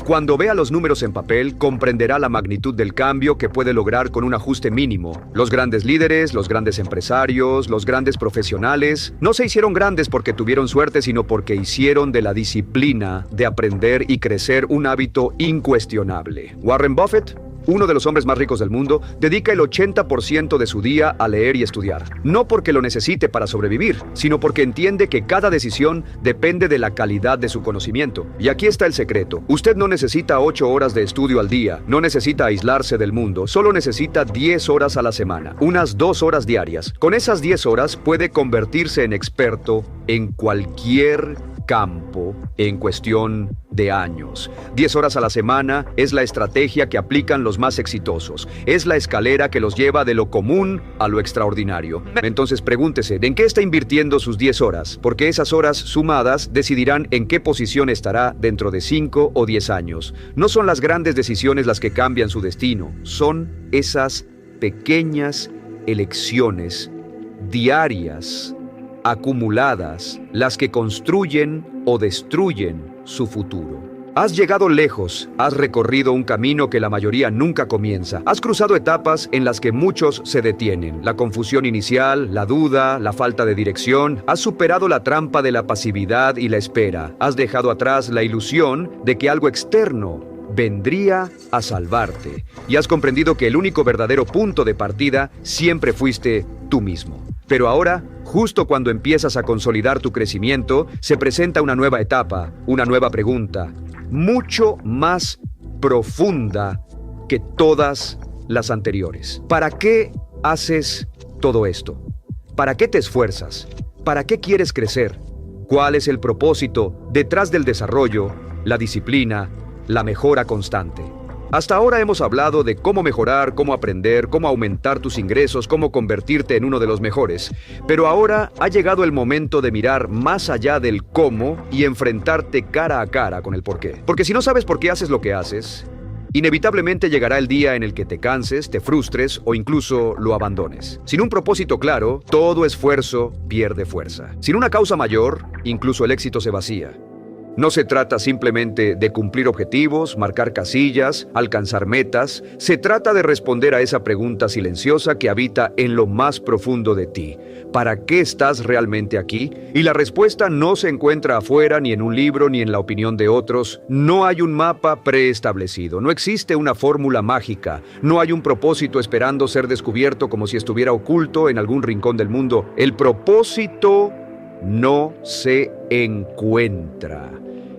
Cuando vea los números en papel, comprenderá la magnitud del cambio que puede lograr con un ajuste mínimo. Los grandes líderes, los grandes empresarios, los grandes profesionales, no se hicieron grandes porque tuvieron suerte, sino porque hicieron de la disciplina de aprender y crecer un hábito incuestionable. Warren Buffett uno de los hombres más ricos del mundo, dedica el 80% de su día a leer y estudiar. No porque lo necesite para sobrevivir, sino porque entiende que cada decisión depende de la calidad de su conocimiento. Y aquí está el secreto. Usted no necesita 8 horas de estudio al día, no necesita aislarse del mundo, solo necesita 10 horas a la semana, unas 2 horas diarias. Con esas 10 horas puede convertirse en experto en cualquier campo en cuestión de años. 10 horas a la semana es la estrategia que aplican los más exitosos. Es la escalera que los lleva de lo común a lo extraordinario. Entonces pregúntese, ¿en qué está invirtiendo sus 10 horas? Porque esas horas sumadas decidirán en qué posición estará dentro de 5 o 10 años. No son las grandes decisiones las que cambian su destino, son esas pequeñas elecciones diarias acumuladas, las que construyen o destruyen su futuro. Has llegado lejos, has recorrido un camino que la mayoría nunca comienza. Has cruzado etapas en las que muchos se detienen. La confusión inicial, la duda, la falta de dirección. Has superado la trampa de la pasividad y la espera. Has dejado atrás la ilusión de que algo externo vendría a salvarte. Y has comprendido que el único verdadero punto de partida siempre fuiste tú mismo. Pero ahora, justo cuando empiezas a consolidar tu crecimiento, se presenta una nueva etapa, una nueva pregunta, mucho más profunda que todas las anteriores. ¿Para qué haces todo esto? ¿Para qué te esfuerzas? ¿Para qué quieres crecer? ¿Cuál es el propósito detrás del desarrollo, la disciplina, la mejora constante? Hasta ahora hemos hablado de cómo mejorar, cómo aprender, cómo aumentar tus ingresos, cómo convertirte en uno de los mejores. Pero ahora ha llegado el momento de mirar más allá del cómo y enfrentarte cara a cara con el por qué. Porque si no sabes por qué haces lo que haces, inevitablemente llegará el día en el que te canses, te frustres o incluso lo abandones. Sin un propósito claro, todo esfuerzo pierde fuerza. Sin una causa mayor, incluso el éxito se vacía. No se trata simplemente de cumplir objetivos, marcar casillas, alcanzar metas. Se trata de responder a esa pregunta silenciosa que habita en lo más profundo de ti. ¿Para qué estás realmente aquí? Y la respuesta no se encuentra afuera, ni en un libro, ni en la opinión de otros. No hay un mapa preestablecido. No existe una fórmula mágica. No hay un propósito esperando ser descubierto como si estuviera oculto en algún rincón del mundo. El propósito no se encuentra.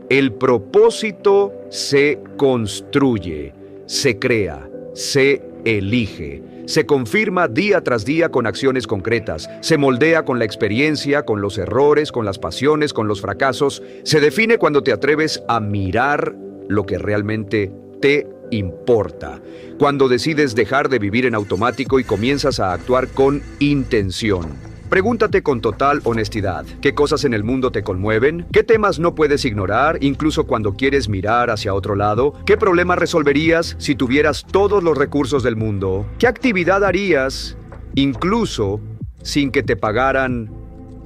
El propósito se construye, se crea, se elige, se confirma día tras día con acciones concretas, se moldea con la experiencia, con los errores, con las pasiones, con los fracasos, se define cuando te atreves a mirar lo que realmente te importa, cuando decides dejar de vivir en automático y comienzas a actuar con intención. Pregúntate con total honestidad, ¿qué cosas en el mundo te conmueven? ¿Qué temas no puedes ignorar, incluso cuando quieres mirar hacia otro lado? ¿Qué problemas resolverías si tuvieras todos los recursos del mundo? ¿Qué actividad harías, incluso sin que te pagaran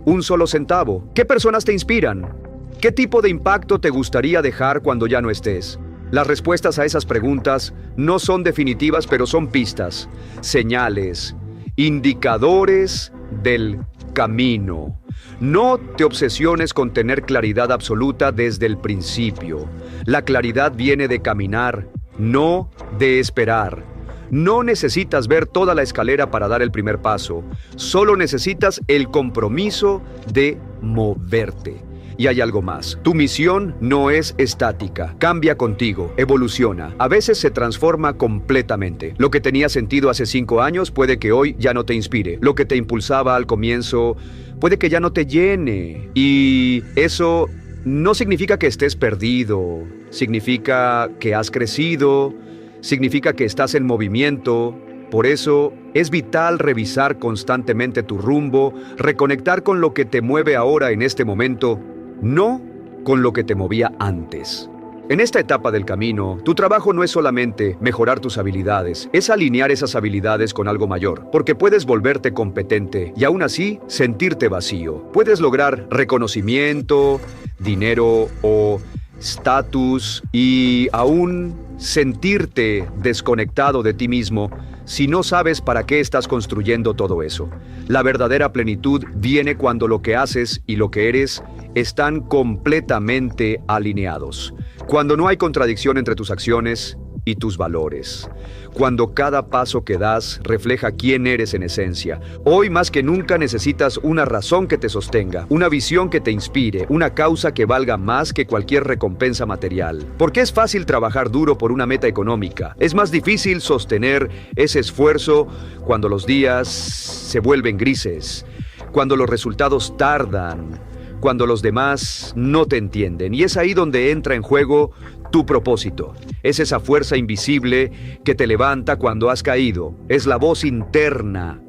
un solo centavo? ¿Qué personas te inspiran? ¿Qué tipo de impacto te gustaría dejar cuando ya no estés? Las respuestas a esas preguntas no son definitivas, pero son pistas, señales, indicadores del camino. No te obsesiones con tener claridad absoluta desde el principio. La claridad viene de caminar, no de esperar. No necesitas ver toda la escalera para dar el primer paso. Solo necesitas el compromiso de moverte. Y hay algo más. Tu misión no es estática. Cambia contigo, evoluciona. A veces se transforma completamente. Lo que tenía sentido hace 5 años puede que hoy ya no te inspire. Lo que te impulsaba al comienzo puede que ya no te llene. Y eso no significa que estés perdido. Significa que has crecido. Significa que estás en movimiento. Por eso es vital revisar constantemente tu rumbo, reconectar con lo que te mueve ahora en este momento, no con lo que te movía antes. En esta etapa del camino, tu trabajo no es solamente mejorar tus habilidades, es alinear esas habilidades con algo mayor, porque puedes volverte competente y aún así sentirte vacío. Puedes lograr reconocimiento, dinero o estatus y aún sentirte desconectado de ti mismo si no sabes para qué estás construyendo todo eso. La verdadera plenitud viene cuando lo que haces y lo que eres están completamente alineados. Cuando no hay contradicción entre tus acciones y tus valores. Cuando cada paso que das refleja quién eres en esencia. Hoy más que nunca necesitas una razón que te sostenga, una visión que te inspire, una causa que valga más que cualquier recompensa material. Porque es fácil trabajar duro por una meta económica. Es más difícil sostener ese esfuerzo cuando los días se vuelven grises, cuando los resultados tardan, cuando los demás no te entienden. Y es ahí donde entra en juego tu propósito. Es esa fuerza invisible que te levanta cuando has caído. Es la voz interna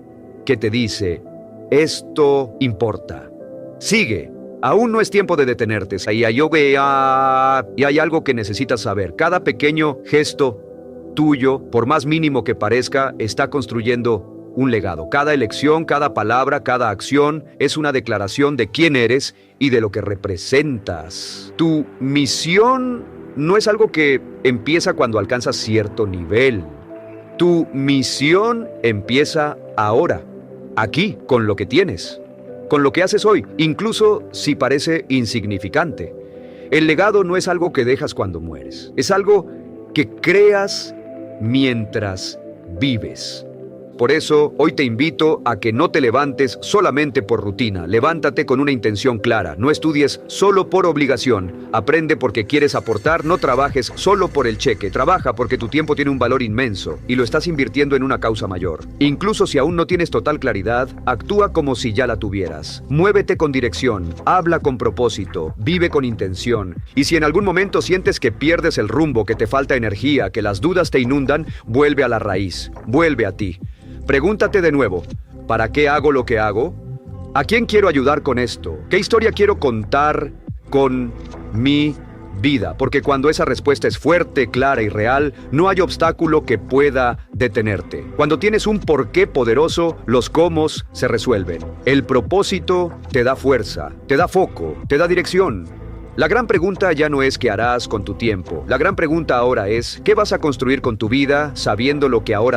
que te dice, esto importa. Sigue. Aún no es tiempo de detenerte. Y hay algo que necesitas saber. Cada pequeño gesto tuyo, por más mínimo que parezca, está construyendo un legado. Cada elección, cada palabra, cada acción es una declaración de quién eres y de lo que representas. Tu misión no es algo que empieza cuando alcanzas cierto nivel. Tu misión empieza ahora, aquí, con lo que tienes, con lo que haces hoy, incluso si parece insignificante. El legado no es algo que dejas cuando mueres, es algo que creas mientras vives. Por eso, hoy te invito a que no te levantes solamente por rutina. Levántate con una intención clara. No estudies solo por obligación. Aprende porque quieres aportar. No trabajes solo por el cheque. Trabaja porque tu tiempo tiene un valor inmenso y lo estás invirtiendo en una causa mayor. Incluso si aún no tienes total claridad, actúa como si ya la tuvieras. Muévete con dirección. Habla con propósito. Vive con intención. Y si en algún momento sientes que pierdes el rumbo, que te falta energía, que las dudas te inundan, vuelve a la raíz. Vuelve a ti. Pregúntate de nuevo, ¿para qué hago lo que hago? ¿A quién quiero ayudar con esto? ¿Qué historia quiero contar con mi vida? Porque cuando esa respuesta es fuerte, clara y real, no hay obstáculo que pueda detenerte. Cuando tienes un porqué poderoso, los cómo se resuelven. El propósito te da fuerza, te da foco, te da dirección. La gran pregunta ya no es qué harás con tu tiempo. La gran pregunta ahora es, ¿qué vas a construir con tu vida sabiendo lo que ahora